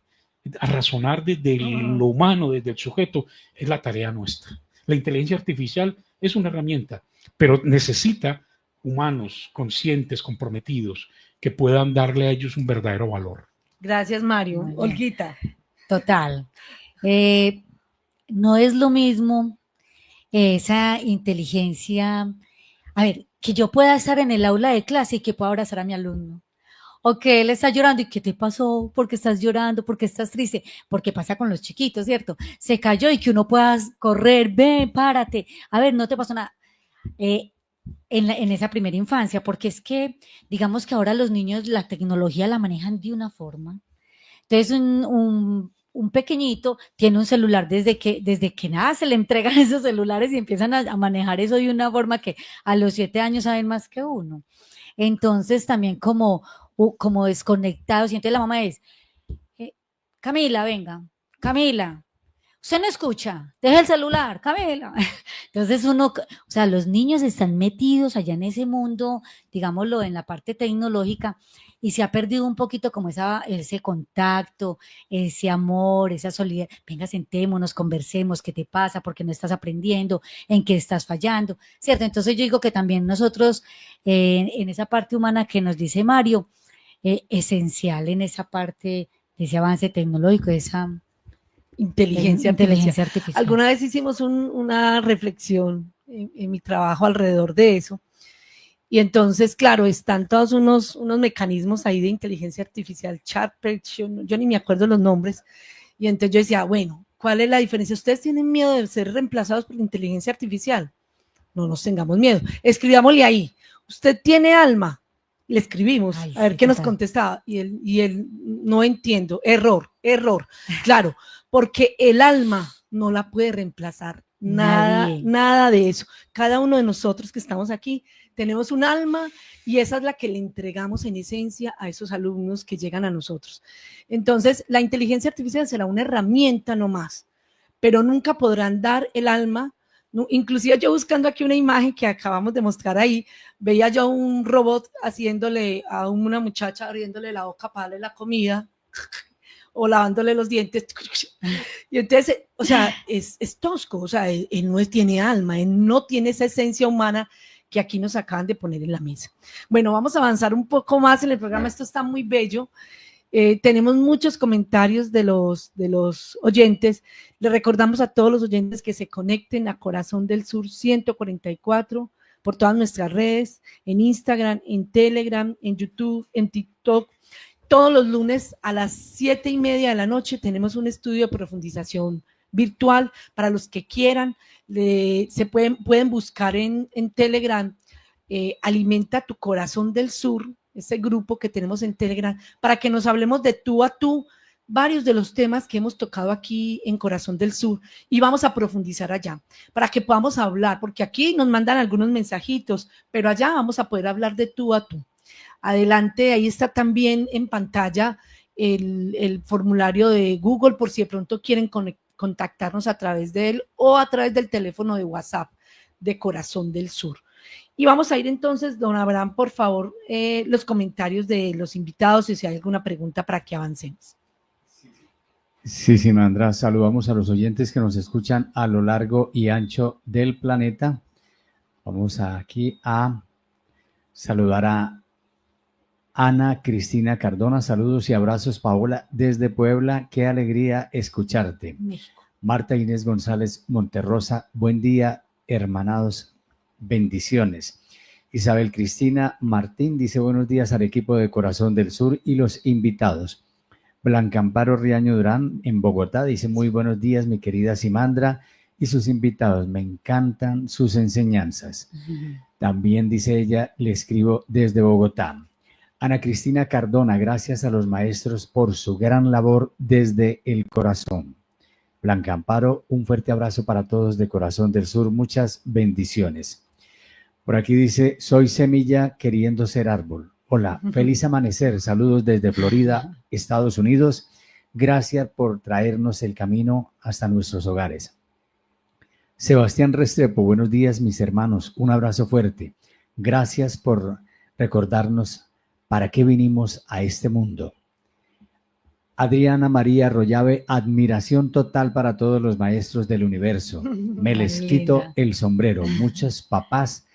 a razonar desde lo humano, desde el sujeto, es la tarea nuestra. La inteligencia artificial es una herramienta, pero necesita humanos conscientes, comprometidos, que puedan darle a ellos un verdadero valor. Gracias, Mario. Olguita. Total. No es lo mismo esa inteligencia, a ver, que yo pueda estar en el aula de clase y que pueda abrazar a mi alumno. O que él está llorando y ¿qué te pasó? ¿Por qué estás llorando? ¿Por qué estás triste? Porque pasa con los chiquitos, ¿cierto? Se cayó y que uno pueda correr, ven, párate. A ver, no te pasó nada. En esa primera infancia, porque es que, digamos que ahora los niños la tecnología la manejan de una forma. Entonces, un pequeñito tiene un celular desde que nace, le entregan esos celulares y empiezan a manejar eso de una forma que a los 7 años saben más que uno. Entonces, también como desconectados, y entonces la mamá es, Camila, venga, Camila, usted no escucha, deja el celular, Camila. Entonces o sea, los niños están metidos allá en ese mundo, digámoslo, en la parte tecnológica, y se ha perdido un poquito como ese contacto, ese amor, esa solidaridad. Venga, sentémonos, conversemos, ¿qué te pasa? ¿Por qué no estás aprendiendo? ¿En qué estás fallando? ¿Cierto? Entonces yo digo que también nosotros, en esa parte humana que nos dice Mario, esencial en esa parte de ese avance tecnológico, de esa inteligencia artificial. Alguna vez hicimos una reflexión en mi trabajo alrededor de eso. Y entonces, claro, están todos unos mecanismos ahí de inteligencia artificial, chat, yo ni me acuerdo los nombres. Y entonces yo decía, bueno, ¿cuál es la diferencia? ¿Ustedes tienen miedo de ser reemplazados por la inteligencia artificial? No nos tengamos miedo. Escribámosle ahí, ¿usted tiene alma? Le escribimos, a ver qué nos contestaba. Y él, no entiendo, error. Claro, porque el alma no la puede reemplazar. Nada de eso. Cada uno de nosotros que estamos aquí tenemos un alma y esa es la que le entregamos en esencia a esos alumnos que llegan a nosotros. Entonces, la inteligencia artificial será una herramienta nomás, pero nunca podrán dar el alma. No, inclusive yo buscando aquí una imagen que acabamos de mostrar ahí, veía yo un robot haciéndole a una muchacha, abriéndole la boca para darle la comida o lavándole los dientes. Y entonces, o sea, es tosco, o sea, él no tiene alma, él no tiene esa esencia humana que aquí nos acaban de poner en la mesa. Bueno, vamos a avanzar un poco más en el programa, esto está muy bello. Tenemos muchos comentarios de los oyentes. Le recordamos a todos los oyentes que se conecten a Corazón del Sur 144 por todas nuestras redes, en Instagram, en Telegram, en YouTube, en TikTok. Todos los lunes a las 7:30 de la noche tenemos un estudio de profundización virtual para los que quieran. Pueden buscar en Telegram, Alimenta tu Corazón del Sur, ese grupo que tenemos en Telegram, para que nos hablemos de tú a tú, varios de los temas que hemos tocado aquí en Corazón del Sur, y vamos a profundizar allá, para que podamos hablar, porque aquí nos mandan algunos mensajitos, pero allá vamos a poder hablar de tú a tú. Adelante, ahí está también en pantalla el formulario de Google, por si de pronto quieren contactarnos a través de él o a través del teléfono de WhatsApp de Corazón del Sur. Y vamos a ir entonces, don Abraham, por favor, los comentarios de los invitados y si hay alguna pregunta para que avancemos. Sí, Simandra, saludamos a los oyentes que nos escuchan a lo largo y ancho del planeta. Vamos aquí a saludar a Ana Cristina Cardona. Saludos y abrazos, Paola, desde Puebla. Qué alegría escucharte. México. Marta Inés González Monterrosa, buen día, hermanados, bendiciones. Isabel Cristina Martín dice buenos días al equipo de Corazón del Sur y los invitados. Blanca Amparo Riaño Durán en Bogotá dice muy buenos días, mi querida Simandra y sus invitados. Me encantan sus enseñanzas. También dice ella, le escribo desde Bogotá. Ana Cristina Cardona, gracias a los maestros por su gran labor desde el corazón. Blanca Amparo, un fuerte abrazo para todos de Corazón del Sur, muchas bendiciones. Por aquí dice, soy semilla queriendo ser árbol. Hola, feliz amanecer, saludos desde Florida, Estados Unidos. Gracias por traernos el camino hasta nuestros hogares. Sebastián Restrepo, buenos días mis hermanos, un abrazo fuerte. Gracias por recordarnos para qué vinimos a este mundo. Adriana María Arroyave, admiración total para todos los maestros del universo. Me les quito el sombrero. Muchos papás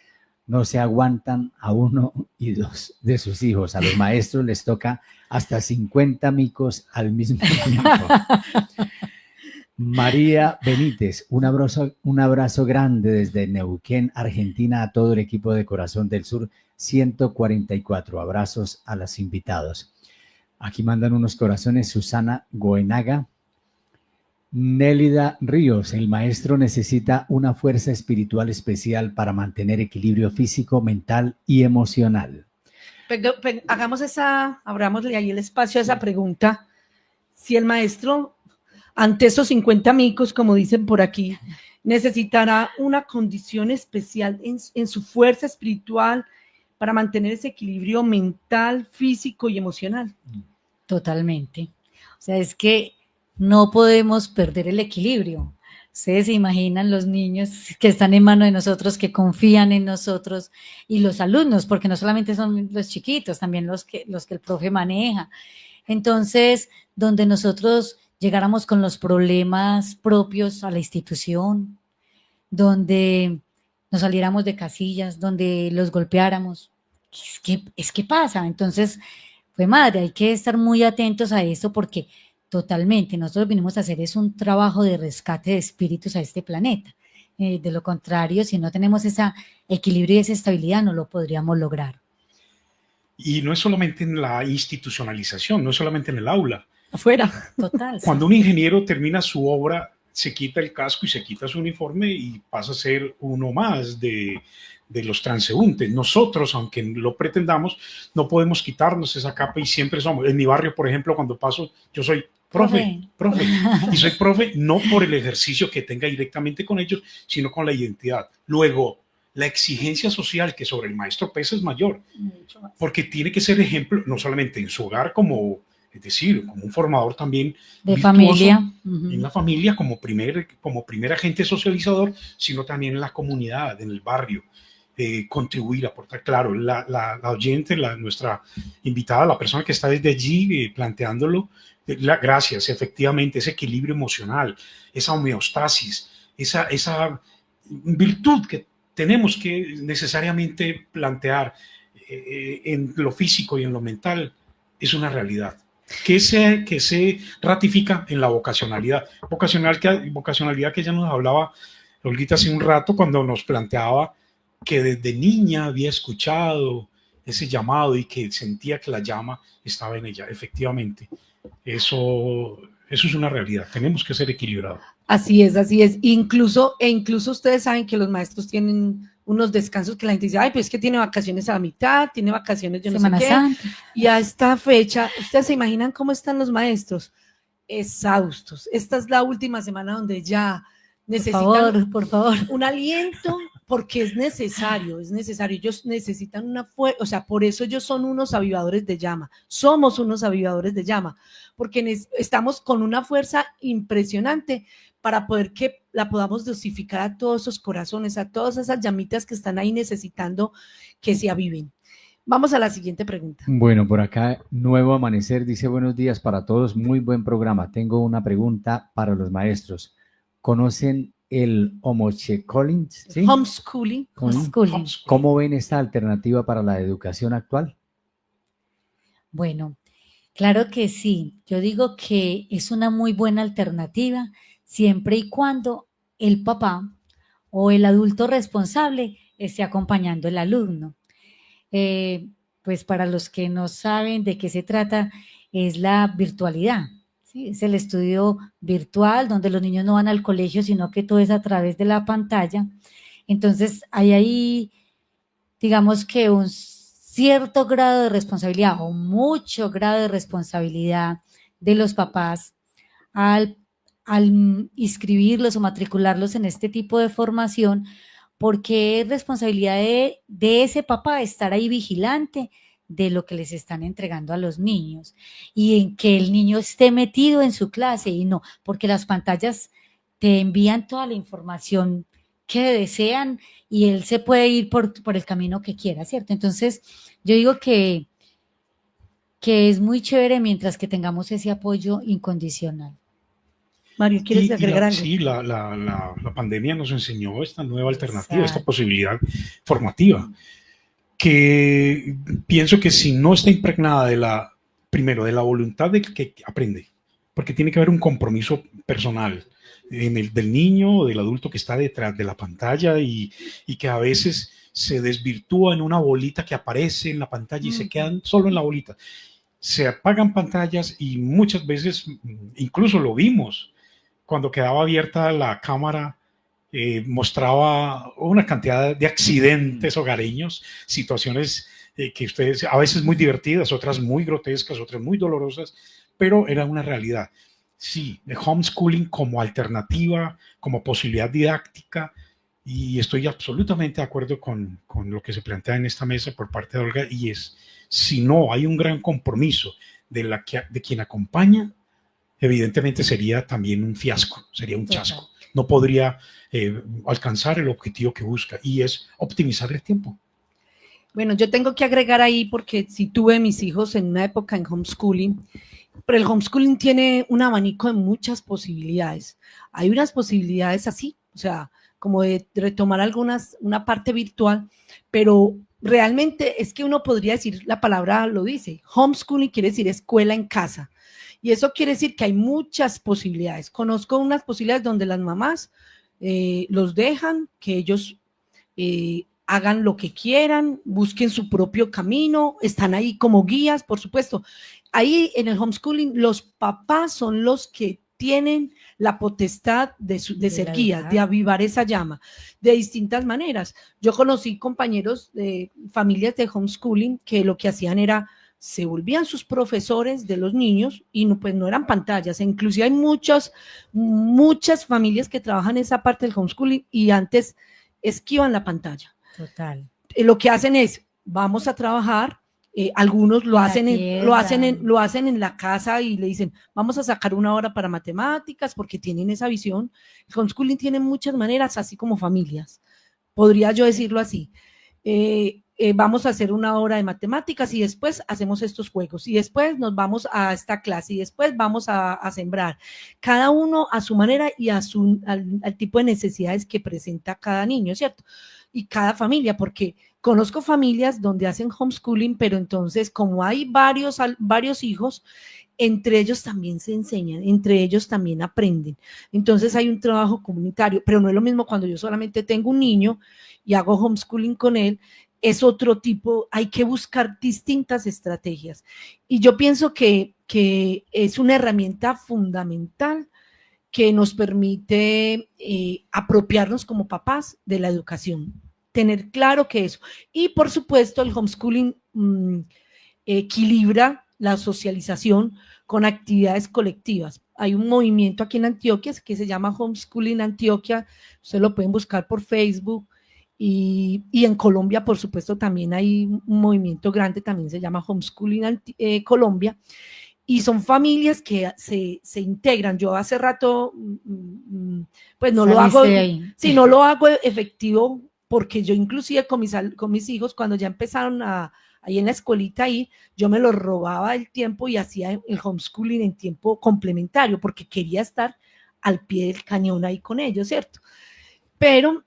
no se aguantan a uno y dos de sus hijos. A los maestros les toca hasta 50 micos al mismo tiempo. María Benítez, un abrazo grande desde Neuquén, Argentina, a todo el equipo de Corazón del Sur 144. Abrazos a los invitados. Aquí mandan unos corazones. Susana Goenaga. Nélida Ríos, el maestro necesita una fuerza espiritual especial para mantener equilibrio físico, mental y emocional. Pero hagamos abrámosle ahí el espacio a esa pregunta. Si el maestro, ante esos 50 micos, como dicen por aquí, necesitará una condición especial en su fuerza espiritual para mantener ese equilibrio mental, físico y emocional. Totalmente. O sea, es que no podemos perder el equilibrio. Ustedes se imaginan los niños que están en manos de nosotros, que confían en nosotros, y los alumnos, porque no solamente son los chiquitos, también los que el profe maneja. Entonces, donde nosotros llegáramos con los problemas propios a la institución, donde nos saliéramos de casillas, donde los golpeáramos, es que pasa. Entonces, fue madre, hay que estar muy atentos a esto porque totalmente, nosotros vinimos a hacer es un trabajo de rescate de espíritus a este planeta. De lo contrario, si no tenemos ese equilibrio y esa estabilidad, no lo podríamos lograr. Y no es solamente en la institucionalización, no es solamente en el aula. Afuera. Total. Cuando un ingeniero termina su obra, se quita el casco y se quita su uniforme y pasa a ser uno más de los transeúntes. Nosotros, aunque lo pretendamos, no podemos quitarnos esa capa y siempre somos. En mi barrio, por ejemplo, cuando paso, yo soy profe. Y soy profe no por el ejercicio que tenga directamente con ellos, sino con la identidad. Luego, la exigencia social que sobre el maestro pesa es mayor, porque tiene que ser ejemplo, no solamente en su hogar como... Es decir, como un formador también de familia, en la familia como primer agente socializador, sino también en la comunidad, en el barrio, contribuir, aportar. Claro, la oyente, nuestra invitada, la persona que está desde allí planteándolo, gracias, efectivamente, ese equilibrio emocional, esa homeostasis, esa virtud que tenemos que necesariamente plantear en lo físico y en lo mental, es una realidad. Que se ratifica en la vocacionalidad que ya nos hablaba Olguita hace un rato cuando nos planteaba que desde niña había escuchado ese llamado y que sentía que la llama estaba en ella. Efectivamente, eso es una realidad, tenemos que ser equilibrados. Así es. Incluso ustedes saben que los maestros tienen unos descansos que la gente dice, ay, pues es que tiene vacaciones a la mitad, tiene vacaciones yo no sé qué. Santa. Y a esta fecha, ¿ustedes se imaginan cómo están los maestros? Exhaustos. Esta es la última semana donde ya necesitan por favor. Un aliento, porque es necesario. Ellos necesitan una fuerza, o sea, por eso ellos son unos avivadores de llama. Somos unos avivadores de llama, porque estamos con una fuerza impresionante, para poder que la podamos dosificar a todos esos corazones, a todas esas llamitas que están ahí necesitando que se aviven. Vamos a la siguiente pregunta. Bueno, por acá, Nuevo Amanecer dice buenos días para todos, muy buen programa. Tengo una pregunta para los maestros. ¿Conocen el homeschooling? ¿Sí? Homeschooling. ¿Cómo ven esta alternativa para la educación actual? Bueno, claro que sí. Yo digo que es una muy buena alternativa siempre y cuando el papá o el adulto responsable esté acompañando al alumno. Pues para los que no saben de qué se trata, es la virtualidad, ¿sí? Es el estudio virtual donde los niños no van al colegio, sino que todo es a través de la pantalla. Entonces, hay ahí, digamos que un cierto grado de responsabilidad o mucho grado de responsabilidad de los papás al inscribirlos o matricularlos en este tipo de formación, porque es responsabilidad de ese papá estar ahí vigilante de lo que les están entregando a los niños y en que el niño esté metido en su clase y no, porque las pantallas te envían toda la información que desean y él se puede ir por el camino que quiera, ¿cierto? Entonces, yo digo que es muy chévere mientras que tengamos ese apoyo incondicional. Mario, ¿quieres agregar algo? Sí, la pandemia nos enseñó esta nueva alternativa, esta posibilidad formativa, que pienso que si no está impregnada primero de la voluntad del que aprende, porque tiene que haber un compromiso personal del niño o del adulto que está detrás de la pantalla y que a veces se desvirtúa en una bolita que aparece en la pantalla y se quedan solo en la bolita. Se apagan pantallas y muchas veces, incluso lo vimos, cuando quedaba abierta la cámara, mostraba una cantidad de accidentes hogareños, situaciones que ustedes, a veces muy divertidas, otras muy grotescas, otras muy dolorosas, pero era una realidad. Sí, el homeschooling como alternativa, como posibilidad didáctica, y estoy absolutamente de acuerdo con lo que se plantea en esta mesa por parte de Olga, y es, si no hay un gran compromiso de quien acompaña, evidentemente sería también un fiasco, sería un chasco. No podría alcanzar el objetivo que busca, y es optimizar el tiempo. Bueno, yo tengo que agregar ahí, porque sí tuve mis hijos en una época en homeschooling, pero el homeschooling tiene un abanico de muchas posibilidades. Hay unas posibilidades así, o sea, como de retomar una parte virtual, pero realmente es que uno podría decir, la palabra lo dice, homeschooling quiere decir escuela en casa. Y eso quiere decir que hay muchas posibilidades. Conozco unas posibilidades donde las mamás los dejan, que ellos hagan lo que quieran, busquen su propio camino, están ahí como guías, por supuesto. Ahí en el homeschooling los papás son los que tienen la potestad de ser guías, de avivar esa llama de distintas maneras. Yo conocí compañeros de familias de homeschooling que lo que hacían era se volvían sus profesores de los niños y no, pues no eran pantallas. Inclusive hay muchas familias que trabajan esa parte del homeschooling y antes esquivan la pantalla. Total. Lo que hacen es, vamos a trabajar, algunos lo hacen en la casa y le dicen, vamos a sacar 1 hora para matemáticas porque tienen esa visión. El homeschooling tiene muchas maneras, así como familias. Podría yo decirlo así. Vamos a hacer 1 hora de matemáticas y después hacemos estos juegos y después nos vamos a esta clase y después vamos a sembrar, cada uno a su manera y al tipo de necesidades que presenta cada niño, ¿cierto? Y cada familia, porque conozco familias donde hacen homeschooling, pero entonces como hay varios hijos, entre ellos también se enseñan, entre ellos también aprenden. Entonces hay un trabajo comunitario, pero no es lo mismo cuando yo solamente tengo un niño y hago homeschooling con él, es otro tipo, hay que buscar distintas estrategias. Y yo pienso que es una herramienta fundamental que nos permite apropiarnos como papás de la educación, tener claro que eso. Y por supuesto el homeschooling equilibra la socialización con actividades colectivas. Hay un movimiento aquí en Antioquia que se llama Homeschooling Antioquia, ustedes lo pueden buscar por Facebook. Y en Colombia, por supuesto, también hay un movimiento grande, también se llama Homeschooling Colombia, y son familias que se integran. Yo hace rato, pues no lo hago, sí, no lo hago efectivo, porque yo inclusive con mis hijos, cuando ya empezaron ahí en la escuelita, ahí, yo me los robaba el tiempo y hacía el homeschooling en tiempo complementario, porque quería estar al pie del cañón ahí con ellos, ¿cierto? Pero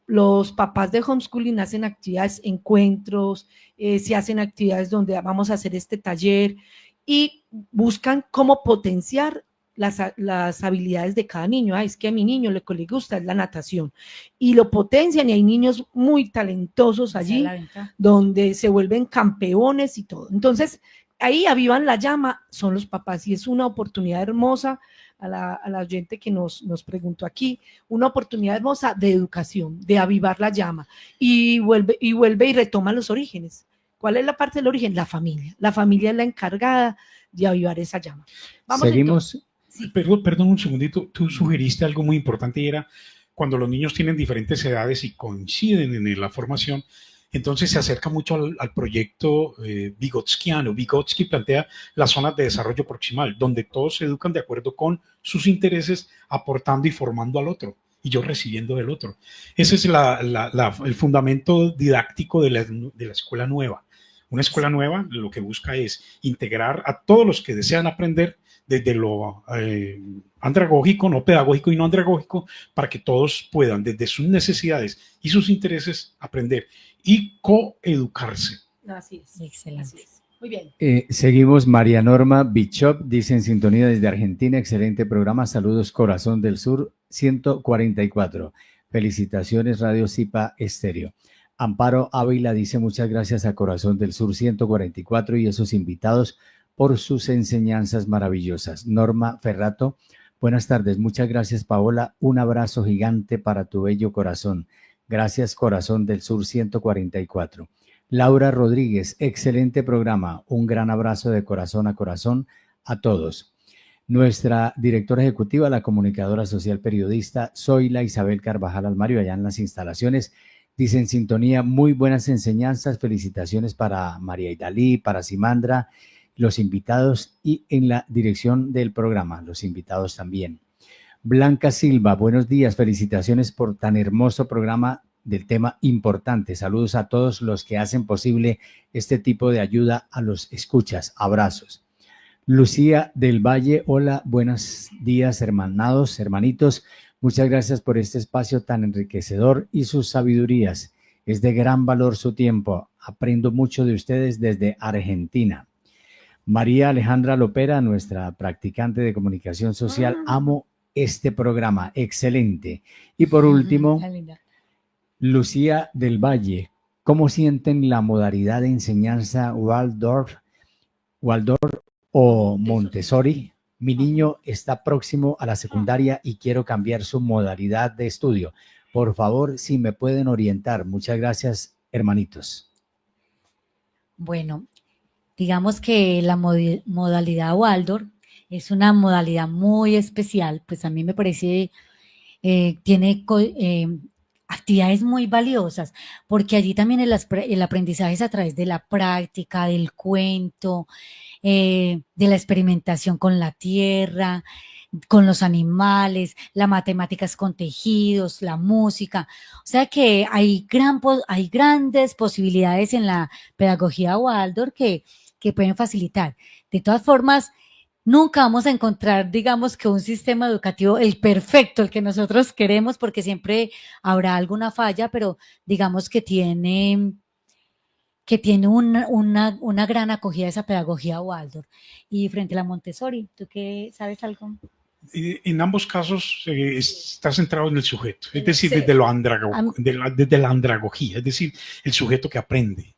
los papás de homeschooling hacen actividades, encuentros, se hacen actividades donde vamos a hacer este taller y buscan cómo potenciar las habilidades de cada niño. Es que a mi niño lo que le gusta es la natación, y lo potencian, y hay niños muy talentosos allí donde se vuelven campeones y todo. Entonces, ahí avivan la llama, son los papás, y es una oportunidad hermosa. A la oyente que nos preguntó aquí, una oportunidad hermosa de educación, de avivar la llama, y vuelve y retoma los orígenes. ¿Cuál es la parte del origen? La familia. La familia es la encargada de avivar esa llama. Vamos. Seguimos. Sí. Perdón un segundito, tú sugeriste algo muy importante, y era cuando los niños tienen diferentes edades y coinciden en la formación, entonces se acerca mucho al proyecto Vygotskiano. Vygotsky plantea las zonas de desarrollo proximal, donde todos se educan de acuerdo con sus intereses, aportando y formando al otro, y yo recibiendo del otro. Ese es el fundamento didáctico de la escuela nueva. Una escuela nueva lo que busca es integrar a todos los que desean aprender, desde lo andragógico, no pedagógico y no andragógico, para que todos puedan, desde sus necesidades y sus intereses, aprender y coeducarse. Así es. Excelente. Así es. Muy bien. Seguimos. María Norma Bichop dice en sintonía desde Argentina: excelente programa, saludos Corazón del Sur 144. Felicitaciones Radio Zipa Estéreo. Amparo Ávila dice: muchas gracias a Corazón del Sur 144 y esos invitados por sus enseñanzas maravillosas. Norma Ferrato: buenas tardes, muchas gracias Paola, un abrazo gigante para tu bello corazón. Gracias Corazón del Sur 144. Laura Rodríguez: excelente programa, un gran abrazo de corazón a todos. Nuestra directora ejecutiva, la comunicadora social periodista Zoila Isabel Carvajal Almario, allá en las instalaciones, dice en sintonía: muy buenas enseñanzas, felicitaciones para María Idalí, para Simandra, los invitados, y en la dirección del programa, los invitados también. Blanca Silva: buenos días, felicitaciones por tan hermoso programa del tema importante. Saludos a todos los que hacen posible este tipo de ayuda a los escuchas. Abrazos. Lucía del Valle: hola, buenos días hermanados, hermanitos. Muchas gracias por este espacio tan enriquecedor y sus sabidurías. Es de gran valor su tiempo. Aprendo mucho de ustedes desde Argentina. María Alejandra Lopera, nuestra practicante de comunicación social: amo este programa, excelente. Y por último, Lucía del Valle: ¿cómo sienten la modalidad de enseñanza Waldorf o Montessori? Mi niño está próximo a la secundaria y quiero cambiar su modalidad de estudio. Por favor, si me pueden orientar. Muchas gracias, hermanitos. Bueno, digamos que la modalidad Waldorf es una modalidad muy especial, pues a mí me parece, tiene actividades muy valiosas, porque allí también el aprendizaje es a través de la práctica, del cuento, de la experimentación con la tierra, con los animales, las matemáticas con tejidos, la música. O sea que hay grandes posibilidades en la pedagogía Waldorf que pueden facilitar. De todas formas, nunca vamos a encontrar, digamos, que un sistema educativo, el perfecto, el que nosotros queremos, porque siempre habrá alguna falla, pero digamos que tiene una gran acogida esa pedagogía Waldorf. Y frente a la Montessori, ¿tú qué sabes algo? En ambos casos está centrado en el sujeto, es decir, desde la andragogía, es decir, el sujeto que aprende.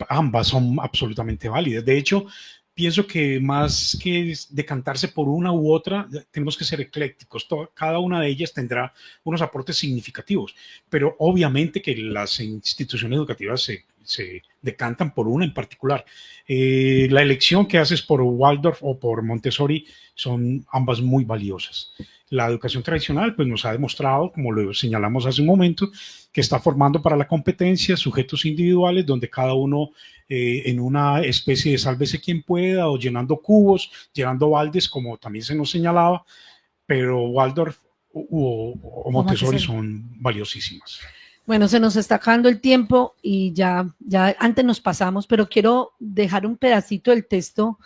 Ambas son absolutamente válidas. De hecho, pienso que más que decantarse por una u otra, tenemos que ser eclécticos. Cada una de ellas tendrá unos aportes significativos, pero obviamente que las instituciones educativas se decantan por una en particular. La elección que haces por Waldorf o por Montessori son ambas muy valiosas. La educación tradicional pues nos ha demostrado, como lo señalamos hace un momento, que está formando para la competencia sujetos individuales donde cada uno en una especie de sálvese quien pueda o llenando cubos, llenando baldes, como también se nos señalaba, pero Waldorf o Montessori son valiosísimas. Bueno, se nos está acabando el tiempo y ya antes nos pasamos, pero quiero dejar un pedacito del texto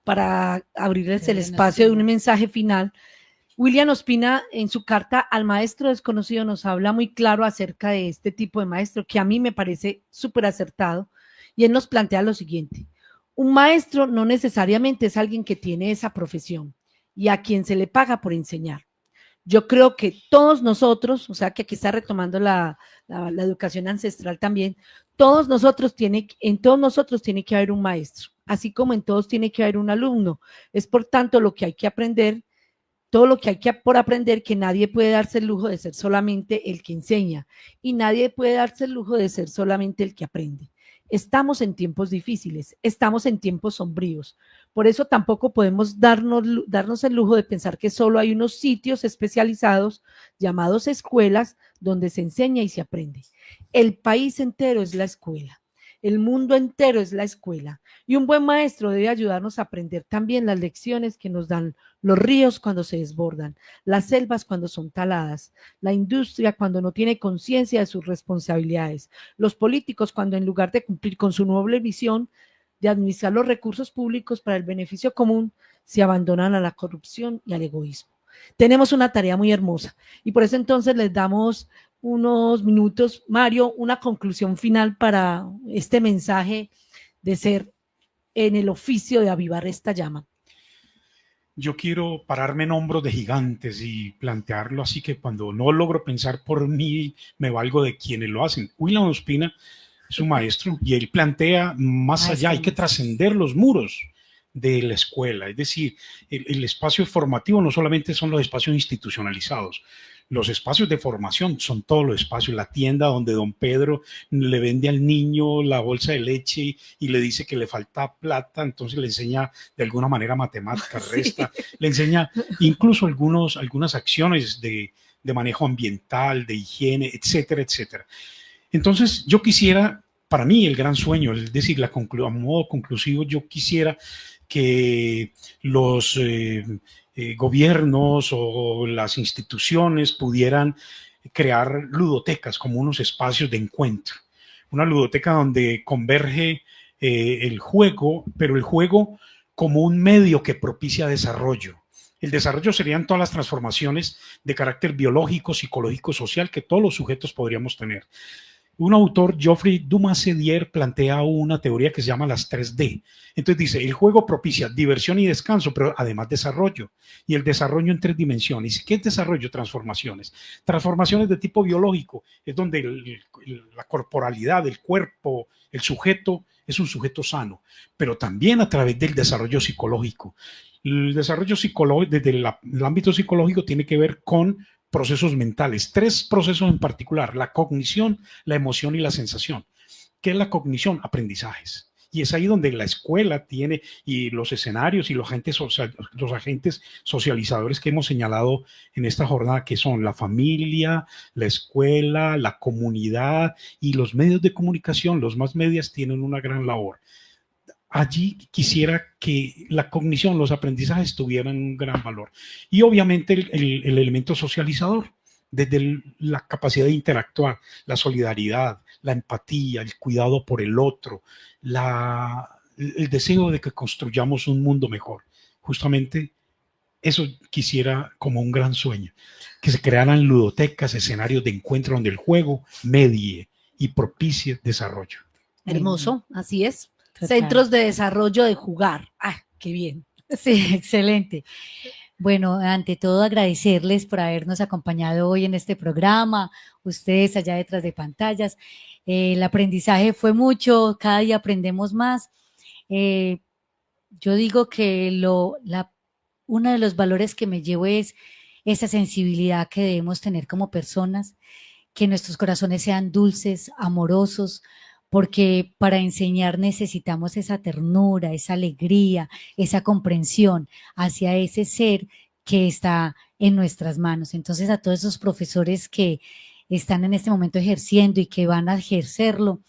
para abrirles el espacio de un mensaje final. William Ospina, en su carta al maestro desconocido, nos habla muy claro acerca de este tipo de maestro, que a mí me parece súper acertado, y él nos plantea lo siguiente: un maestro no necesariamente es alguien que tiene esa profesión y a quien se le paga por enseñar. Yo creo que todos nosotros, o sea que aquí está retomando la educación ancestral también, en todos nosotros tiene que haber un maestro, así como en todos tiene que haber un alumno. Es por tanto lo que hay que aprender, todo lo que hay por aprender, que nadie puede darse el lujo de ser solamente el que enseña y nadie puede darse el lujo de ser solamente el que aprende. Estamos en tiempos difíciles, estamos en tiempos sombríos, por eso tampoco podemos darnos el lujo de pensar que solo hay unos sitios especializados llamados escuelas donde se enseña y se aprende. El país entero es la escuela. El mundo entero es la escuela y un buen maestro debe ayudarnos a aprender también las lecciones que nos dan los ríos cuando se desbordan, las selvas cuando son taladas, la industria cuando no tiene conciencia de sus responsabilidades, los políticos cuando en lugar de cumplir con su noble misión de administrar los recursos públicos para el beneficio común, se abandonan a la corrupción y al egoísmo. Tenemos una tarea muy hermosa y por eso entonces les damos unos minutos, Mario, una conclusión final para este mensaje de ser en el oficio de avivar esta llama. Yo quiero pararme en hombros de gigantes y plantearlo así, que cuando no logro pensar por mí, me valgo de quienes lo hacen. William Ospina es un maestro y él plantea más allá, hay que trascender los muros de la escuela, es decir, el espacio formativo no solamente son los espacios institucionalizados, los espacios de formación son todos los espacios, la tienda donde don Pedro le vende al niño la bolsa de leche y le dice que le falta plata, entonces le enseña de alguna manera matemáticas, resta, le enseña incluso algunas acciones de manejo ambiental, de higiene, etcétera, etcétera. Entonces yo quisiera, para mí el gran sueño, es decir, a modo conclusivo, yo quisiera que los gobiernos o las instituciones pudieran crear ludotecas como unos espacios de encuentro. Una ludoteca donde converge el juego, pero el juego como un medio que propicia desarrollo. El desarrollo serían todas las transformaciones de carácter biológico, psicológico, social que todos los sujetos podríamos tener. Un autor, Geoffrey Dumas-Sedier, plantea una teoría que se llama las 3D. Entonces dice, el juego propicia diversión y descanso, pero además desarrollo. Y el desarrollo en 3 dimensiones. ¿Qué es desarrollo? Transformaciones. Transformaciones de tipo biológico, es donde la corporalidad, el cuerpo, el sujeto es un sujeto sano, pero también a través del desarrollo psicológico. El desarrollo psicológico, desde el ámbito psicológico, tiene que ver con procesos mentales, 3 procesos en particular: la cognición, la emoción y la sensación. ¿Qué es la cognición? Aprendizajes. Y es ahí donde la escuela tiene, y los escenarios y los agentes socializadores que hemos señalado en esta jornada, que son la familia, la escuela, la comunidad y los medios de comunicación, los más medias, tienen una gran labor. Allí quisiera que la cognición, los aprendizajes tuvieran un gran valor. Y obviamente el elemento socializador, desde la capacidad de interactuar, la solidaridad, la empatía, el cuidado por el otro, el deseo de que construyamos un mundo mejor. Justamente eso quisiera como un gran sueño, que se crearan ludotecas, escenarios de encuentro donde el juego medie y propicie desarrollo. Hermoso, así es. Total. Centros de desarrollo de jugar. ¡Ah, qué bien! Sí, excelente. Bueno, ante todo agradecerles por habernos acompañado hoy en este programa, ustedes allá detrás de pantallas. El aprendizaje fue mucho, cada día aprendemos más. Yo digo que uno de los valores que me llevo es esa sensibilidad que debemos tener como personas, que nuestros corazones sean dulces, amorosos, porque para enseñar necesitamos esa ternura, esa alegría, esa comprensión hacia ese ser que está en nuestras manos. Entonces, a todos esos profesores que están en este momento ejerciendo y que van a ejercerlo,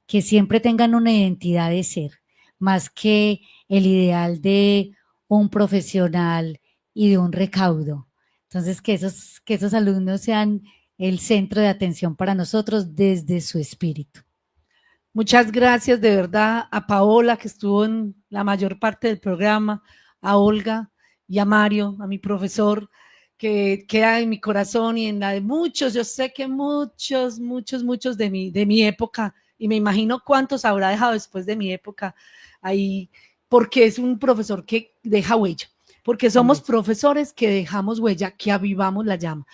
que siempre tengan una identidad de ser, más que el ideal de un profesional y de un recaudo. Entonces, que esos alumnos sean el centro de atención para nosotros desde su espíritu. Muchas gracias de verdad a Paola, que estuvo en la mayor parte del programa, a Olga y a Mario, a mi profesor, que queda en mi corazón y en la de muchos. Yo sé que muchos de mi época, y me imagino cuántos habrá dejado después de mi época ahí, porque es un profesor que deja huella, porque somos profesores que dejamos huella, que avivamos la llama.